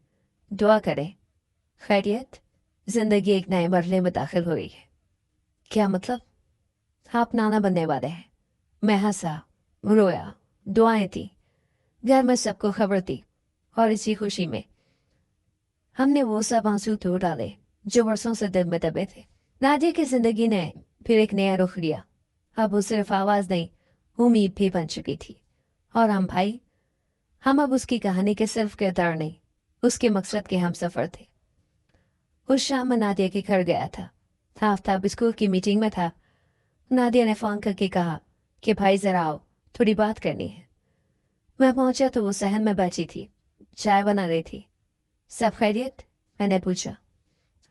दुआ करें, खैरियत, जिंदगी एक नए मरहले में दाखिल हुई है। क्या मतलब? आप नाना बनने वाले हैं। मैं हंसा, रोया, दुआएं थी, घर में सबको खबर दी और इसी खुशी में हमने वो सब आंसू धो डाले जो बरसों से दिल में दबे थे। नादिया की जिंदगी ने फिर एक नया रुख लिया। अब वो सिर्फ आवाज नहीं, उम्मीद भी बन चुकी थी। और हम अब उसकी कहानी के सिर्फ किरदार नहीं, उसके मकसद के हम सफर थे। उस शाम मैं नादिया के घर गया था। आफ्ताब स्कूल की मीटिंग में था। नादिया ने फोन करके कहा कि भाई जरा आओ, थोड़ी बात करनी है। मैं पहुंचा तो वो सहन में बैठी थी, चाय बना रही थी। सब खैरियत? मैंने पूछा।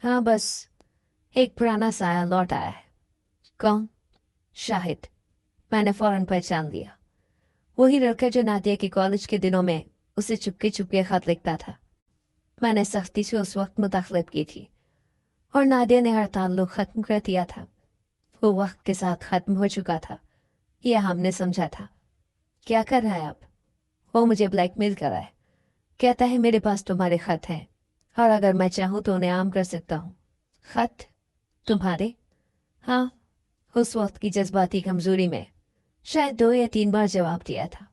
हाँ बस एक पुराना साया लौट आया है। कौन? शाहिद। मैंने फौरन पहचान लिया, वही लड़का जो नादिया के कॉलेज के दिनों में उसे चुपके चुपके खत लिखता था। मैंने सख्ती से उस वक्त मुदाखलत की थी और नादिया ने हर ताल्लुक खत्म कर दिया था। वो वक्त के साथ खत्म हो चुका था, यह हमने समझा था। क्या कर रहा है आप? वो मुझे ब्लैकमेल कर रहा है, कहता है मेरे पास तुम्हारे खत हैं और अगर मैं चाहूँ तो उन्हें आम कर सकता हूँ। खत? तुम्हारे? हाँ। उस वक्त की जज्बाती कमजोरी में शायद 2 या 3 बार जवाब दिया था।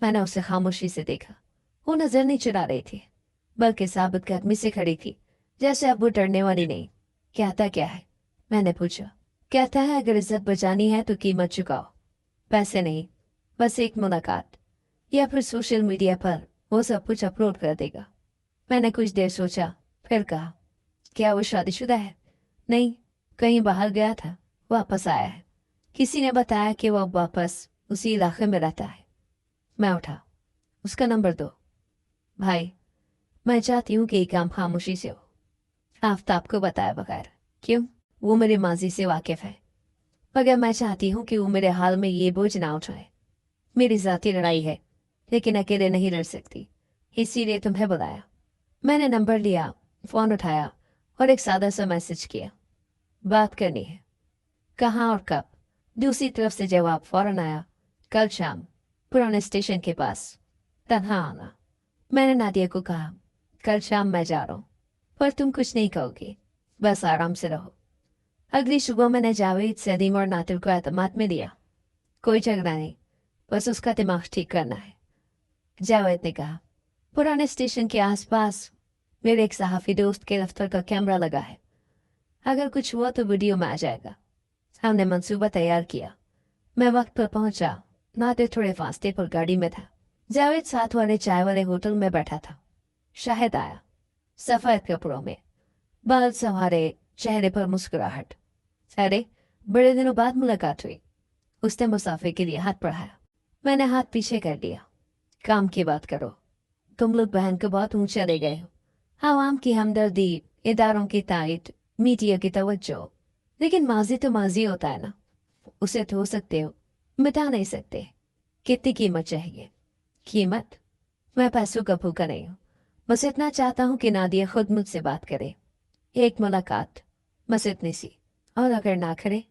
मैंने उसे खामोशी से देखा। वो नजर नहीं चुरा रही थी, बल्कि साबित कदमी से खड़ी थी, जैसे अब वो डरने वाली नहीं। कहता क्या है? मैंने पूछा। कहता है अगर इज्जत बचानी है तो कीमत चुकाओ, पैसे नहीं, बस एक मुलाकात, या फिर सोशल मीडिया पर वो सब कुछ अपलोड कर देगा। मैंने कुछ देर सोचा, फिर कहा, क्या वो शादीशुदा है? नहीं, कहीं बाहर गया था, वापस आया है। किसी ने बताया कि वो वापस उसी इलाके में रहता है। मैं उठा। उसका नंबर दो। भाई मैं चाहती हूँ कि ये काम खामोशी से हो, आफ्ताब को बताया बगैर। क्यों? वो मेरे माजी से वाकिफ है, मगर मैं चाहती हूँ कि वो मेरे हाल में ये बोझ ना उठाए। मेरी जाती लड़ाई है, लेकिन अकेले नहीं लड़ सकती, इसीलिए तुम्हें बुलाया। मैंने नंबर लिया, फोन उठाया और एक सादा सा मैसेज किया, बात करनी है। कहाँ और कब? दूसरी तरफ से जवाब फौरन आया, कल शाम पुराने स्टेशन के पास, तन्हा आना। मैंने नादिया को कहा, कल शाम मैं जा रहा हूँ, पर तुम कुछ नहीं कहोगी, बस आराम से रहो। अगली सुबह मैंने जावेद, सलीम और नातिल को एतमाद में दिया। कोई झगड़ा नहीं, बस उसका दिमाग ठीक करना है। जावेद ने कहा, पुराने स्टेशन के आसपास मेरे एक सहाफी दोस्त के दफ्तर का कैमरा लगा है, अगर कुछ हुआ तो वीडियो में आ जाएगा। हमने मंसूबा तैयार किया। मैं वक्त पर पहुंचा। नादिर थोड़े फासले पर गाड़ी में था। जावेद साथ वाले चाय वाले होटल में बैठा था। शाहिद आया, सफेद कपड़ों में, बाल संवारे, चेहरे पर मुस्कुराहट। अरे बड़े दिनों बाद मुलाकात हुई। उसने मुसाफिर के लिए हाथ बढ़ाया। मैंने हाथ पीछे कर लिया। काम की बात करो, तुम लोग बहन को बहुत ऊंचा ले गए हो। आवाम की हमदर्दी, इदारों की तायद, मीडिया की तवज्जो, लेकिन माजी तो माजी होता है ना, उसे धो सकते हो, मिटा नहीं सकते। कितनी कीमत चाहिए? कीमत? मैं पैसों का भूखा नहीं हूँ, बस इतना चाहता हूँ कि नादिया खुद मुझसे बात करे, एक मुलाकात, बस इतनी सी। और अगर ना करे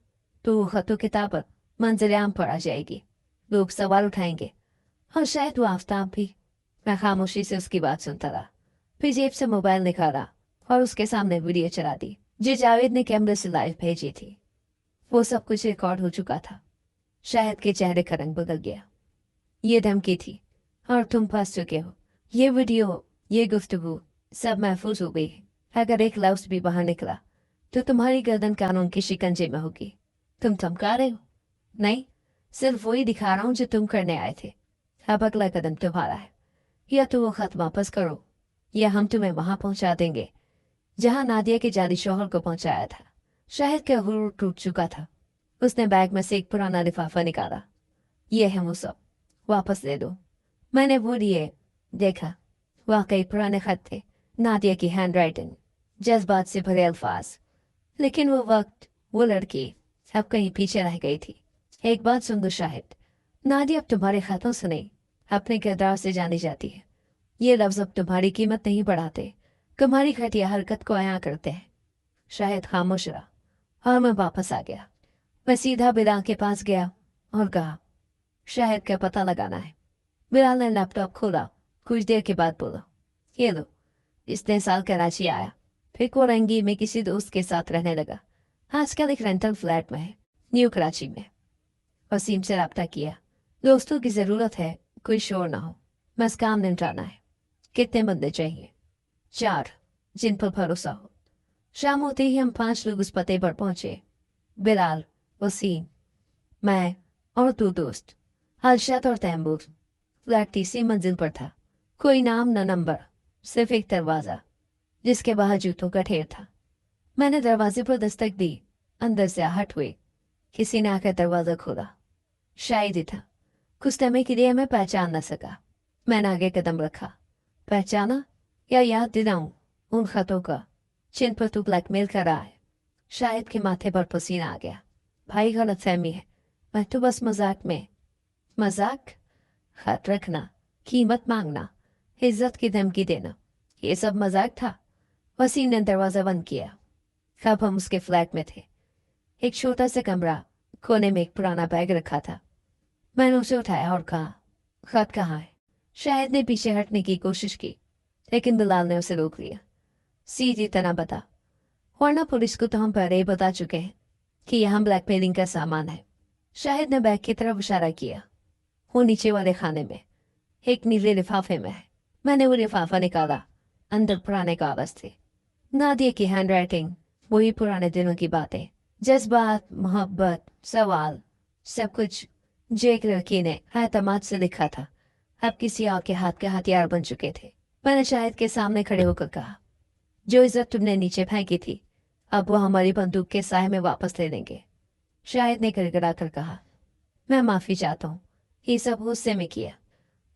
तो वो खतो किताब मंजिल आम पर आ जाएगी, लोग सवाल उठाएंगे और शायद वो आफ्ताब भी। मैं खामोशी से उसकी बात सुनता रहा, फिर जेब से मोबाइल निकाला और उसके सामने वीडियो चला दी जो जावेद ने कैमरे से लाइव भेजी थी। वो सब कुछ रिकॉर्ड हो चुका था। शाहिद के चेहरे का रंग बदल गया। ये धमकी थी और तुम फंस चुके हो। ये वीडियो, ये गुफ्तगू सब महफूज हो गई है। अगर एक लफ्ज भी बाहर निकला तो तुम्हारी गर्दन कानून के शिकंजे में होगी। तुम धमका रहे हो? नहीं, सिर्फ वही दिखा रहा हूं जो तुम करने आए थे। अब अगला कदम तुम्हारा है। या तो वो खत वापस करो या हम तुम्हें वहां पहुंचा देंगे जहां नादिया के जाली शौहर को पहुंचाया था। शाहिद का गुरूर टूट चुका था। उसने बैग में से एक पुराना लिफाफा निकाला। ये है वो सब, वापस दे दो। मैंने वो लिए देखा, वाकई पुराने खत थे, नादिया की हैंड राइटिंग, जज्बात से भरे अल्फाज। लेकिन वो वक्त, वो लड़की अब कहीं पीछे रह गई थी। एक बात सुन दो शाहिद, नादिया अब तुम्हारे खतों से नहीं, अपने किरदार से जानी जाती है। ये लफ्ज अब तुम्हारी कीमत नहीं बढ़ाते, तुम्हारी घटिया हरकत को अया करते हैं। शाहिद खामोश रहा और मैं वापस आ गया। मैं सीधा बिलाल के पास गया और कहा, शाहिद का पता लगाना है। बिलाल ने लैपटॉप खोला, कुछ देर के बाद बोला, ये लो। इसने साल कराची आया, फिर कोरंगी में किसी दोस्त के साथ रहने लगा। आजकल एक रेंटल फ्लैट में है, न्यू कराची में। वसीम से रब्ता किया। दोस्तों की जरूरत है, कोई शोर ना हो, बस काम निपटाना है। कितने बंदे चाहिए? 4, जिन पर भरोसा हो। शाम होते ही हम 5 लोग उस पते पर पहुंचे। बिलाल, वसीम, मैं और 2 दोस्त, हर्षद और तैमूर। फ्लैट तीसरी मंजिल पर था। कोई नाम न नंबर, सिर्फ एक दरवाजा जिसके बाहर जूतों का ढेर था। मैंने दरवाजे पर दस्तक दी। अंदर से आहट हुई। किसी ने आकर दरवाजा खोला। शायद ही था। कुछ समय के लिए मैं पहचान न सका। मैंने आगे कदम रखा। पहचाना या याद दिलाऊं उन खतों का जिन पर तू ब्लैकमेल कर रहा है? शायद के माथे पर पसीना आ गया। भाई गलतफहमी है, मैं तो बस मजाक में। मजाक? खत रखना, कीमत मांगना, इज्जत की धमकी देना, ये सब मजाक था। वसीम ने दरवाजा बंद किया। अब हम उसके फ्लैट में थे। एक छोटा सा कमरा, कोने में एक पुराना बैग रखा था। मैंने उसे उठाया और कहा, खत कहाँ है? शायद ने पीछे हटने की कोशिश की, लेकिन बिलाल ने उसे रोक लिया। सीधी तरह बता, वरना पुलिस को तो हम पहले ही बता चुके हैं कि यहाँ ब्लैकमेलिंग का सामान है। शाहिद ने बैग की तरफ इशारा किया। वो नीचे वाले खाने में, एक नीले लिफाफे में है। मैंने वो लिफाफा निकाला। अंदर पुराने कागज थे, नादिया की हैंड राइटिंग, वही पुराने दिनों की बातें, जज्बात, मोहब्बत, सवाल, सब कुछ जो एक लड़की ने एतमाद से लिखा था, अब किसी और के हाथ के हथियार बन चुके थे। मैंने शाहिद के सामने खड़े होकर कहा, जो इज्जत तुमने नीचे फेंकी थी, अब वो हमारी बंदूक के साए में वापस ले लेंगे। शाहिद ने गिड़गिड़ा कर कहा, मैं माफी चाहता हूँ, ये सब गुस्से में किया,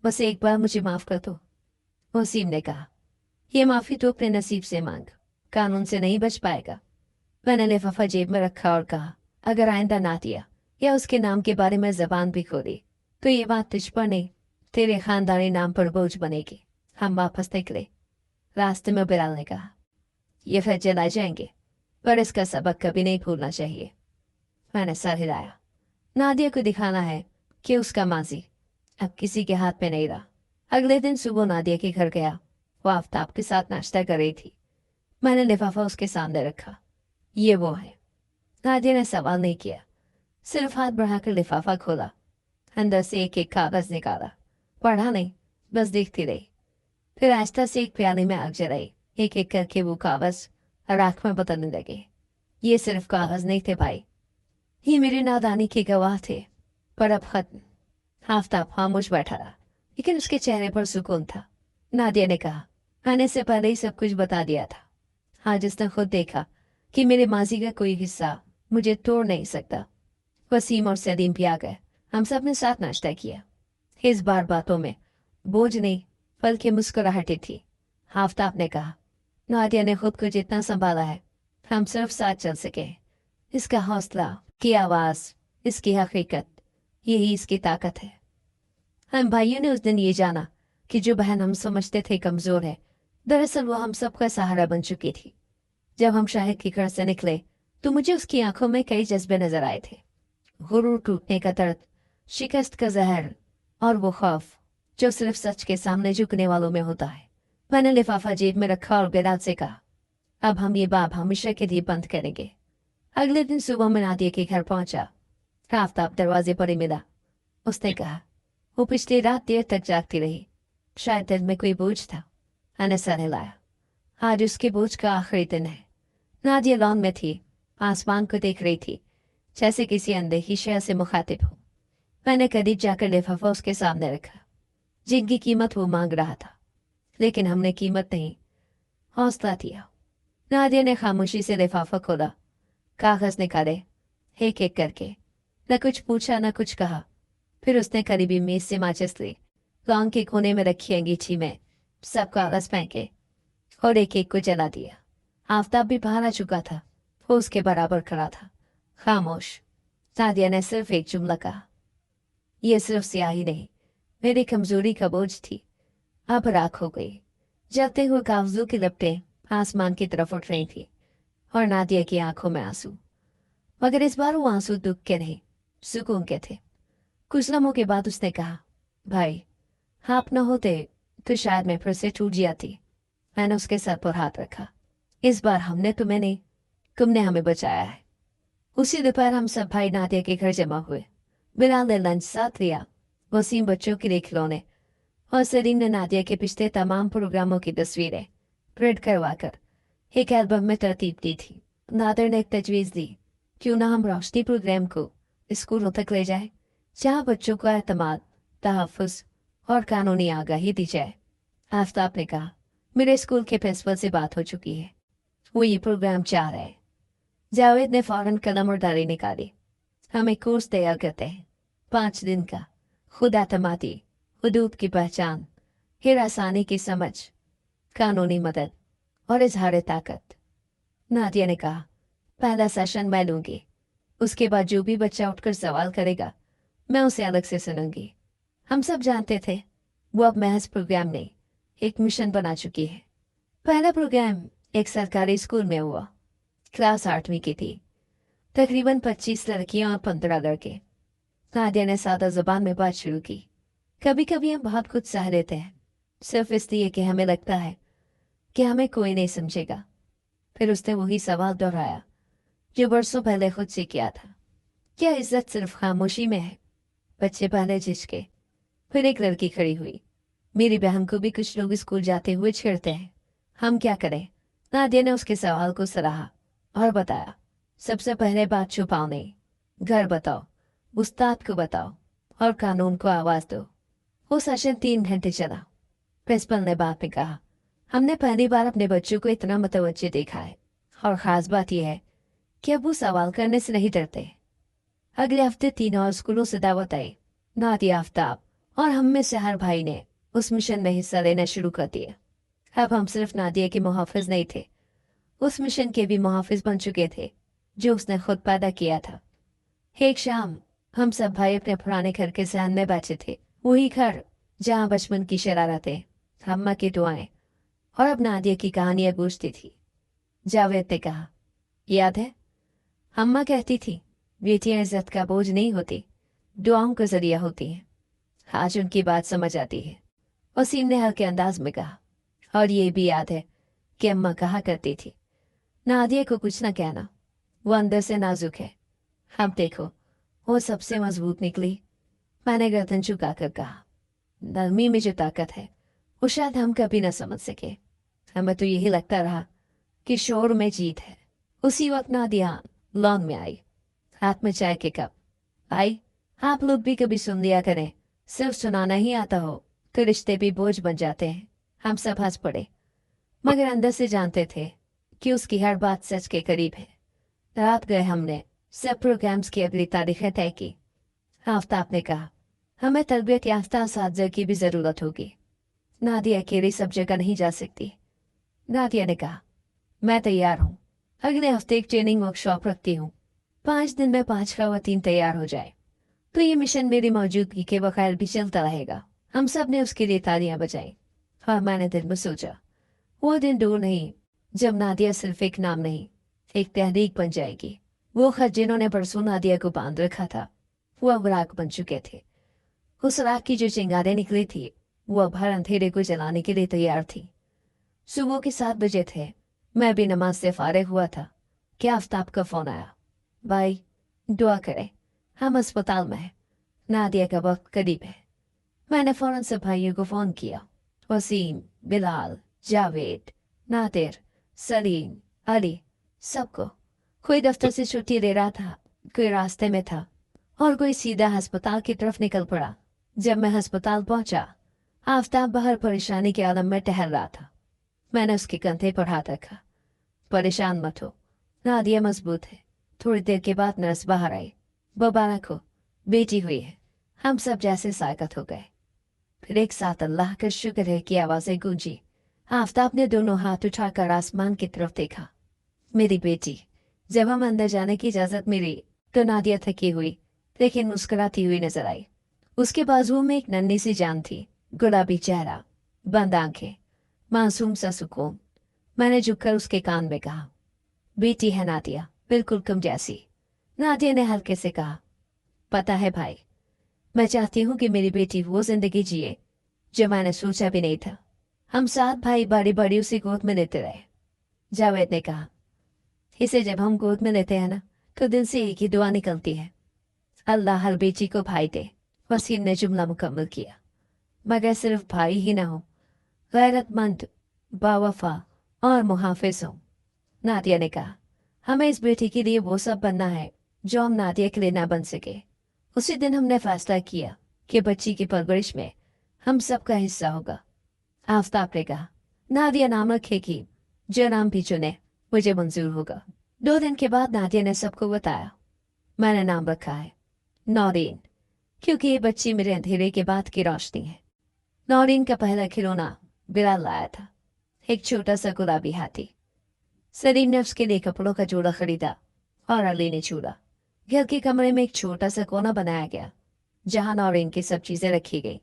बस एक बार मुझे माफ कर दो। वसीम ने कहा, ये माफी तो अपने नसीब से मांग, कानून से नहीं बच पाएगा। मैंने लिफाफा जेब में रखा और कहा, अगर आइंदा नादिया या उसके नाम के बारे में जबान भी खोली तो ये बात तुझ पर नहीं, तेरे खानदानी नाम पर बोझ बनेगी। हम वापस निकले। रास्ते में बिलाल ने कहा, ये फिर जला जाएंगे, पर इसका सबक कभी नहीं भूलना चाहिए। मैंने सर हिलाया। नादिया को दिखाना है कि उसका माजी अब किसी के हाथ में नहीं रहा। अगले दिन सुबह नादिया के घर गया। वो आफ्ताब के साथ नाश्ता कर रही थी। मैंने लिफाफा उसके सामने रखा। ये वो है। नादिया ने सवाल नहीं किया, सिर्फ हाथ बढ़ाकर लिफाफा खोला। अंदर से एक एक कागज निकाला। पढ़ा नहीं, बस देखती रही। फिर आहिस्ता से एक प्याले में आग जलाई। एक एक करके वो कागज राख में बदलने लगे। ये सिर्फ कागज नहीं थे भाई, ये मेरे नादानी के गवाह थे। पर अब खत्म। आफ्ताब खामोश बैठा रहा, लेकिन उसके चेहरे पर सुकून था। नादिया ने कहा, आने से पहले ही सब कुछ बता दिया था। आज उसने खुद देखा कि मेरे माजी का कोई हिस्सा मुझे तोड़ नहीं सकता। वसीम और सलीम भी आ गए। हम सब ने साथ नाश्ता किया। इस बार बातों में बोझ नहीं बल्कि मुस्कुराहटें थी। आफ्ताब ने कहा, नादिया ने खुद को जितना संभाला है, हम सिर्फ साथ चल सके। इसका हौसला की आवाज, इसकी हकीकत, यही इसकी ताकत है। हम भाइयों ने उस दिन ये जाना कि जो बहन हम समझते थे कमजोर है, दरअसल वो हम सबका सहारा बन चुकी थी। जब हम शाहिद के घर से निकले तो मुझे उसकी आंखों में कई जज्बे नजर आए थे। गुरूर टूटने का दर्द, शिकस्त का जहर और वो खौफ जो सिर्फ सच के सामने झुकने वालों में होता है। मैंने लिफाफा जेब में रखा और बिलाल से कहा, अब हम ये बाब हमेशा के लिए बंद करेंगे। अगले दिन सुबह मैं नादिया के घर पहुंचा। आफताब दरवाजे पर ही मिला। उसने कहा वो पिछली रात देर तक जागती रही, शायद दिल में कोई बोझ था। अनसा ने लाया। आज उसके बोझ का आखिरी दिन है। नादिया लॉन में थी, आसमान को देख रही थी, जैसे किसी अनदेखी शय से मुखातिब हो। मैंने करीब जाकर लिफाफा उसके सामने रखा, जिनकी कीमत वो मांग रहा था, लेकिन हमने कीमत नहीं, हौसला दिया। नादिया ने खामोशी से लिफाफा खोला, कागज निकाले एक एक करके। न कुछ पूछा न कुछ कहा। फिर उसने करीबी मेज से माचिस ली, लॉन के कोने में रखी अंगीठी में सब कागज फेंके और एक एक को जला दिया। आफताब भी बाहर आ चुका था, वो उसके बराबर खड़ा था, खामोश। नादिया ने सिर्फ एक जुमला कहा, यह सिर्फ स्याही नहीं, मेरी कमजोरी का बोझ थी, अब राख हो गई। जलते हुए कागजों की लपटें आसमान की तरफ उठ रही थी और नादिया की आंखों में आंसू, मगर इस बार वो आंसू दुख के नहीं, सुकून के थे। कुछ लम्हों के बाद उसने कहा, भाई आप न होते तो शायद मैं फिर से टूट जाती। मैंने उसके सर पर हाथ रखा। इस बार हमने तुम्हें नहीं, तुमने हमें बचाया है। उसी दोपहर हम सब भाई नादिया के घर जमा हुए। बिलाल ने लंच साथ लिया, वसीम बच्चों के लिए खिलौने और सलीम ने नादिया के पिछले तमाम प्रोग्रामों की तस्वीरें प्रिंट करवाकर एक एल्बम में तरतीब दी थी। नादिर ने एक तजवीज़ दी, क्यों ना हम रोशनी प्रोग्राम को स्कूलों तक ले जाए, जहाँ बच्चों को एतमाद, तहफ़्फ़ुज़ और कानूनी आगाही दी जाए। आफताब ने कहा, मेरे स्कूल के प्रिंसिपल से बात हो चुकी है, वो ये प्रोग्राम चाह रहे हैं। जावेद ने फौरन कलम और डायरी निकाली। हम एक कोर्स तैयार करते हैं, 5 दिन का, खुद एतमादी, हुदूद की पहचान, हिरासानी की समझ, कानूनी मदद और इजहार ताकत। नादिया ने कहा, पहला सेशन मैं लूँगी, उसके बाद जो भी बच्चा उठकर सवाल करेगा मैं उसे अलग से सुनूंगी। हम सब जानते थे वो अब महज प्रोग्राम नहीं, एक मिशन बना चुकी है। पहला प्रोग्राम एक सरकारी स्कूल में हुआ। क्लास 8वीं की थी, तकरीबन 25 लड़कियां और 15 लड़के। नादिया ने सादा जुबान में बात शुरू की, कभी कभी हम बहुत कुछ सह लेते हैं, सिर्फ इसलिए कि हमें लगता है कि हमें कोई नहीं समझेगा। फिर उसने वही सवाल दोहराया जो बरसों पहले खुद से किया था, क्या इज्जत सिर्फ खामोशी में है? बच्चे पहले झिझके, फिर एक लड़की खड़ी हुई, मेरी बहन को भी कुछ लोग स्कूल जाते हुए छेड़ते हैं, हम क्या करें? नादिया ने उसके सवाल को सराहा और बताया, सबसे पहले बात छुपाओ नहीं, घर बताओ, उस्ताद को बताओ और कानून को आवाज दो। वो सेशन 3 घंटे चला। प्रिंसिपल ने बाद में कहा, हमने पहली बार अपने बच्चों को इतना मुतवज्जे देखा है, और ख़ास बात यह है कि अब वो सवाल करने से नहीं डरते। अगले हफ्ते 3 और स्कूलों से दावत आई। नादिया, आफताब और हम में से हर भाई ने उस मिशन में हिस्सा लेना शुरू कर दिया। अब हम सिर्फ नादिया के मुहाफिज नहीं थे, उस मिशन के भी मुहाफिज बन चुके थे जो उसने खुद पैदा किया था। एक शाम हम सब भाई अपने पुराने घर के सहन में बैठे थे, वही घर जहाँ बचपन की शरारतें, अम्मा की दुआएं और अब नादिया की कहानियां गूंजती थी। जावेद ने कहा, याद है अम्मा कहती थी बेटियां इज्जत का बोझ नहीं होती, दुआओं का जरिया होती हैं। आज उनकी बात समझ आती है। वसीम ने हल्के अंदाज में कहा, और ये भी याद है कि अम्मा कहा करती थी, नादिया को कुछ न कहना, वो अंदर से नाजुक है। अब देखो वो सबसे मजबूत निकली। मैंने गर्दन झुका कर कहा, नरमी में जो ताकत है वो शायद हम कभी न समझ सके। हमें तो यही लगता रहा कि शोर में जीत है। उसी वक्त नादिया लॉन में आई, हाथ में चाय के कप। भाई, आप लोग भी कभी सुन लिया करें, सिर्फ सुनाना ही आता हो तो रिश्ते भी बोझ बन जाते हैं। हम सब हंस पड़े, मगर अंदर से जानते थे कि उसकी हर बात सच के करीब है। रात गए हमने सब प्रोग्राम्स की अगली तारीखें तय की। आफताब ने कहा, हमें तरबियत याफ्ता असातिज़ा की भी ज़रूरत होगी, नादिया अकेली सब जगह नहीं जा सकती। नादिया ने कहा, मैं तैयार हूँ, अगले हफ्ते एक ट्रेनिंग वर्कशॉप रखती हूँ, 5 दिन में 5 खवातीन तैयार हो जाए तो ये मिशन मेरी मौजूदगी के बगैर भी चलता रहेगा। हम सब ने उसके लिए तालियां बजाई और मैंने दिल में सोचा, वो दिन दूर नहीं जब नादिया सिर्फ एक नाम नहीं, एक तहरीक बन जाएगी। वो खत जिन्होंने बरसों नादिया को बांध रखा था, वो अब राख बन चुके थे। उस राख की जो चिंगारें निकली थी वो अब हर अंधेरे को जलाने के लिए तैयार थी। सुबह के 7 बजे थे, मैं भी नमाज से फारिग हुआ था कि आफताब का फोन आया। भाई दुआ करें, हम अस्पताल में हैं, नादिया का वक्त करीब है। मैंने फौरन से भाइयों को फ़ोन किया। वसीम, बिलाल, जावेद, नादिर, सलीम, अली, सबको। कोई दफ्तर से छुट्टी ले रहा था, कोई रास्ते में था और कोई सीधा अस्पताल की तरफ निकल पड़ा। जब मैं अस्पताल पहुंचा, आफताब बाहर परेशानी के आलम में टहल रहा था। मैंने उसके कंधे पर हाथ रखा। परेशान मत हो, नादिया मजबूत है। थोड़ी देर के बाद नर्स बाहर आई। मुबारक हो, बेटी हुई है। हम सब जैसे साकत हो गए। फिर एक साथ अल्लाह का शुक्र है की आवाज़ें गूंजी। आफताब ने दोनों हाथ उठाकर आसमान की तरफ देखा। मेरी बेटी। जब हम अंदर जाने की इजाज़त मिली तो नादिया थकी हुई लेकिन मुस्कुराती हुई नजर आई। उसके बाजुओं में एक नन्ही सी जान थी, गुलाबी चेहरा, बंद आंखें, मासूम सा सुकून। मैंने झुककर उसके कान में कहा, बेटी है नादिया, बिल्कुल तुम जैसी। नादिया ने हल्के से कहा, पता है भाई, मैं चाहती हूँ कि मेरी बेटी वो जिंदगी जिए जो मैंने सोचा भी नहीं था। हम 7 भाई बारी बारी उसे गोद में लेते रहे। जावेद ने कहा, इसे जब हम गोद में लेते हैं ना तो दिल से एक ही दुआ निकलती है, अल्लाह हर बेटी को भाई दे। वसीम ने जुमला मुकम्मल किया। मगर सिर्फ भाई ही ना हो, गैरतमंद, बावफा और मुहाफिज हो। नादिया ने कहा, हमें इस बेटी के लिए वो सब बनना है जो हम नादिया के लिए ना बन सके। उसी दिन हमने फैसला किया कि बच्ची की परवरिश में हम सबका हिस्सा होगा। आफताब ने कहा, नादिया नाम रखेगी, जो नाम भी चुने मुझे मंजूर होगा। 2 दिन के बाद नादिया ने सबको बताया। मैंने नाम रखा है नौरीन, क्योंकि ये बच्ची मेरे अंधेरे के बाद की रोशनी है। नौरीन का पहला खिलौना बिलाल लाया था, एक छोटा सा गुलाबी हाथी। सलीम ने उसके लिए कपड़ों का जोड़ा खरीदा और अली ने चूड़ा। घर के कमरे में एक छोटा सा कोना बनाया गया जहां नौरीन की सब चीजें रखी गई।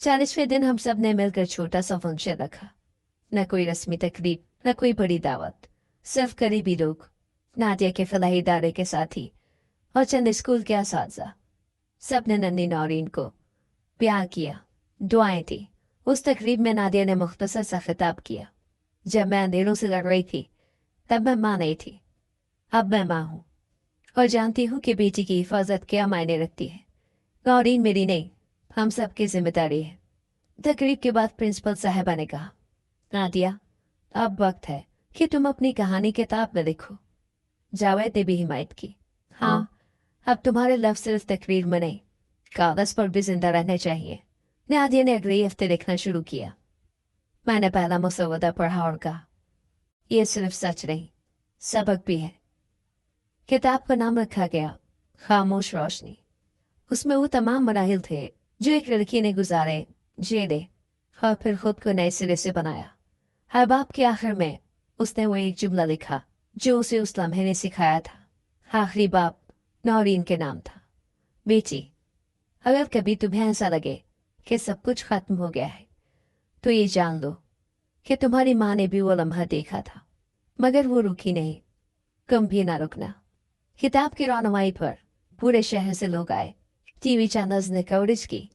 40वें दिन हम सब ने मिलकर छोटा सा फंक्शन रखा। न कोई रस्मी तकरीब, न कोई बड़ी दावत, सिर्फ करीबी लोग, नादिया के फलाही इदारे के साथी और चंद स्कूल के असातिज़ा। सब ने नन्ही नौरीन को प्यार किया, दुआएं दी। उस तकरीब में नादिया ने मुख्तसर सा खिताब किया। जब मैं अंधेरों से लड़ रही थी तब मैं माँ नहीं थी, अब मैं माँ हूँ और जानती हूँ कि बेटी की हिफाजत क्या मायने रखती है। नौरीन मेरी नहीं, हम सब की जिम्मेदारी है। तकरीब के बाद प्रिंसिपल साहिबा ने कहा, नादिया, अब वक्त है कि तुम अपनी कहानी किताब में लिखो। जावेद ने भी हिमायत की, हाँ, अब तुम्हारे लफ्ज सिर्फ तकरीर में नहीं, कागज पर भी जिंदा रहने चाहिए। नादिया ने अगले हफ्ते लिखना शुरू किया। मैंने पहला मुसवदा पढ़ा और कहा, यह सिर्फ सच नहीं, सबक भी है। किताब का नाम रखा गया खामोश रोशनी। उसमें वो तमाम मराहिल थे जो एक लड़की ने गुजारे, झेले और फिर खुद को नए सिरे से बनाया। हर बाब के आखिर में उसने वो एक जुमला लिखा जो उसे उस लम्हे ने सिखाया था। आखिरी बाब नौरीन के नाम था, बेटी, अगर कभी तुम्हें ऐसा लगे कि सब कुछ खत्म हो गया है तो ये जान लो कि तुम्हारी माँ ने भी वो लम्हा देखा था, मगर वो रुकी नहीं। तुम भी ना रुकना। किताब की रौनमाई पर पूरे शहर से लोग आए। टीवी चैनल्स ने कवरेज की,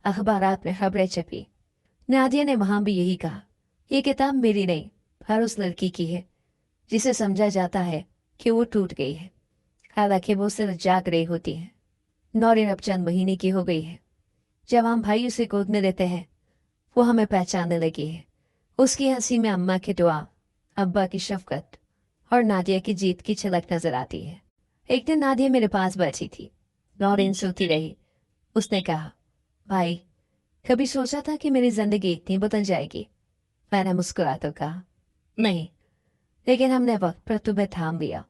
अखबारात में खबरें छपी। नादिया ने वहां भी यही कहा, ये किताब मेरी नहीं, हर उस लड़की की है जिसे समझा जाता है कि वो टूट गई है, हालांकि वो सिर्फ जाग रही होती है। नौरीन अब चंद महीने की हो गई है। जब हम भाई उसे गोद में लेते हैं वो हमें पहचानने लगी है। उसकी हंसी में अम्मा की दुआ, अब्बा की शफकत और नादिया की जीत की झलक नजर आती है। एक दिन नादिया मेरे पास बैठी थी। नौरीन सोती रही। उसने कहा, भाई, कभी सोचा था कि मेरी जिंदगी इतनी बदल जाएगी? मैंने मुस्कुराकर कहा, नहीं, लेकिन हमने वक्त पर तुम्हें थाम लिया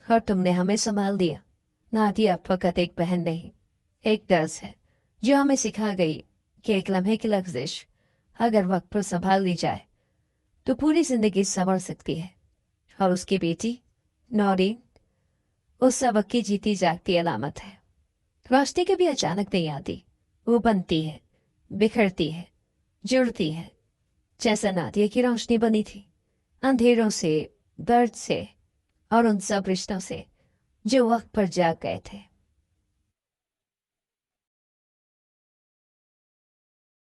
और तुमने हमें संभाल दिया। नादिया अब फकत एक बहन नहीं, एक दर्स है जो हमें सिखा गई कि एक लम्हे की लफ्जिश अगर वक्त पर संभाल ली जाए तो पूरी जिंदगी संवर सकती है। और उसकी बेटी नौरीन उस सबक की जीती जागती अलामत है। रोशनी कभी अचानक नहीं आती, वो बनती है, बिखरती है, जुड़ती है, जैसा नादिया की रोशनी बनी थी, अंधेरों से, दर्द से और उन सब रिश्तों से जो वक्त पर जाग गए थे।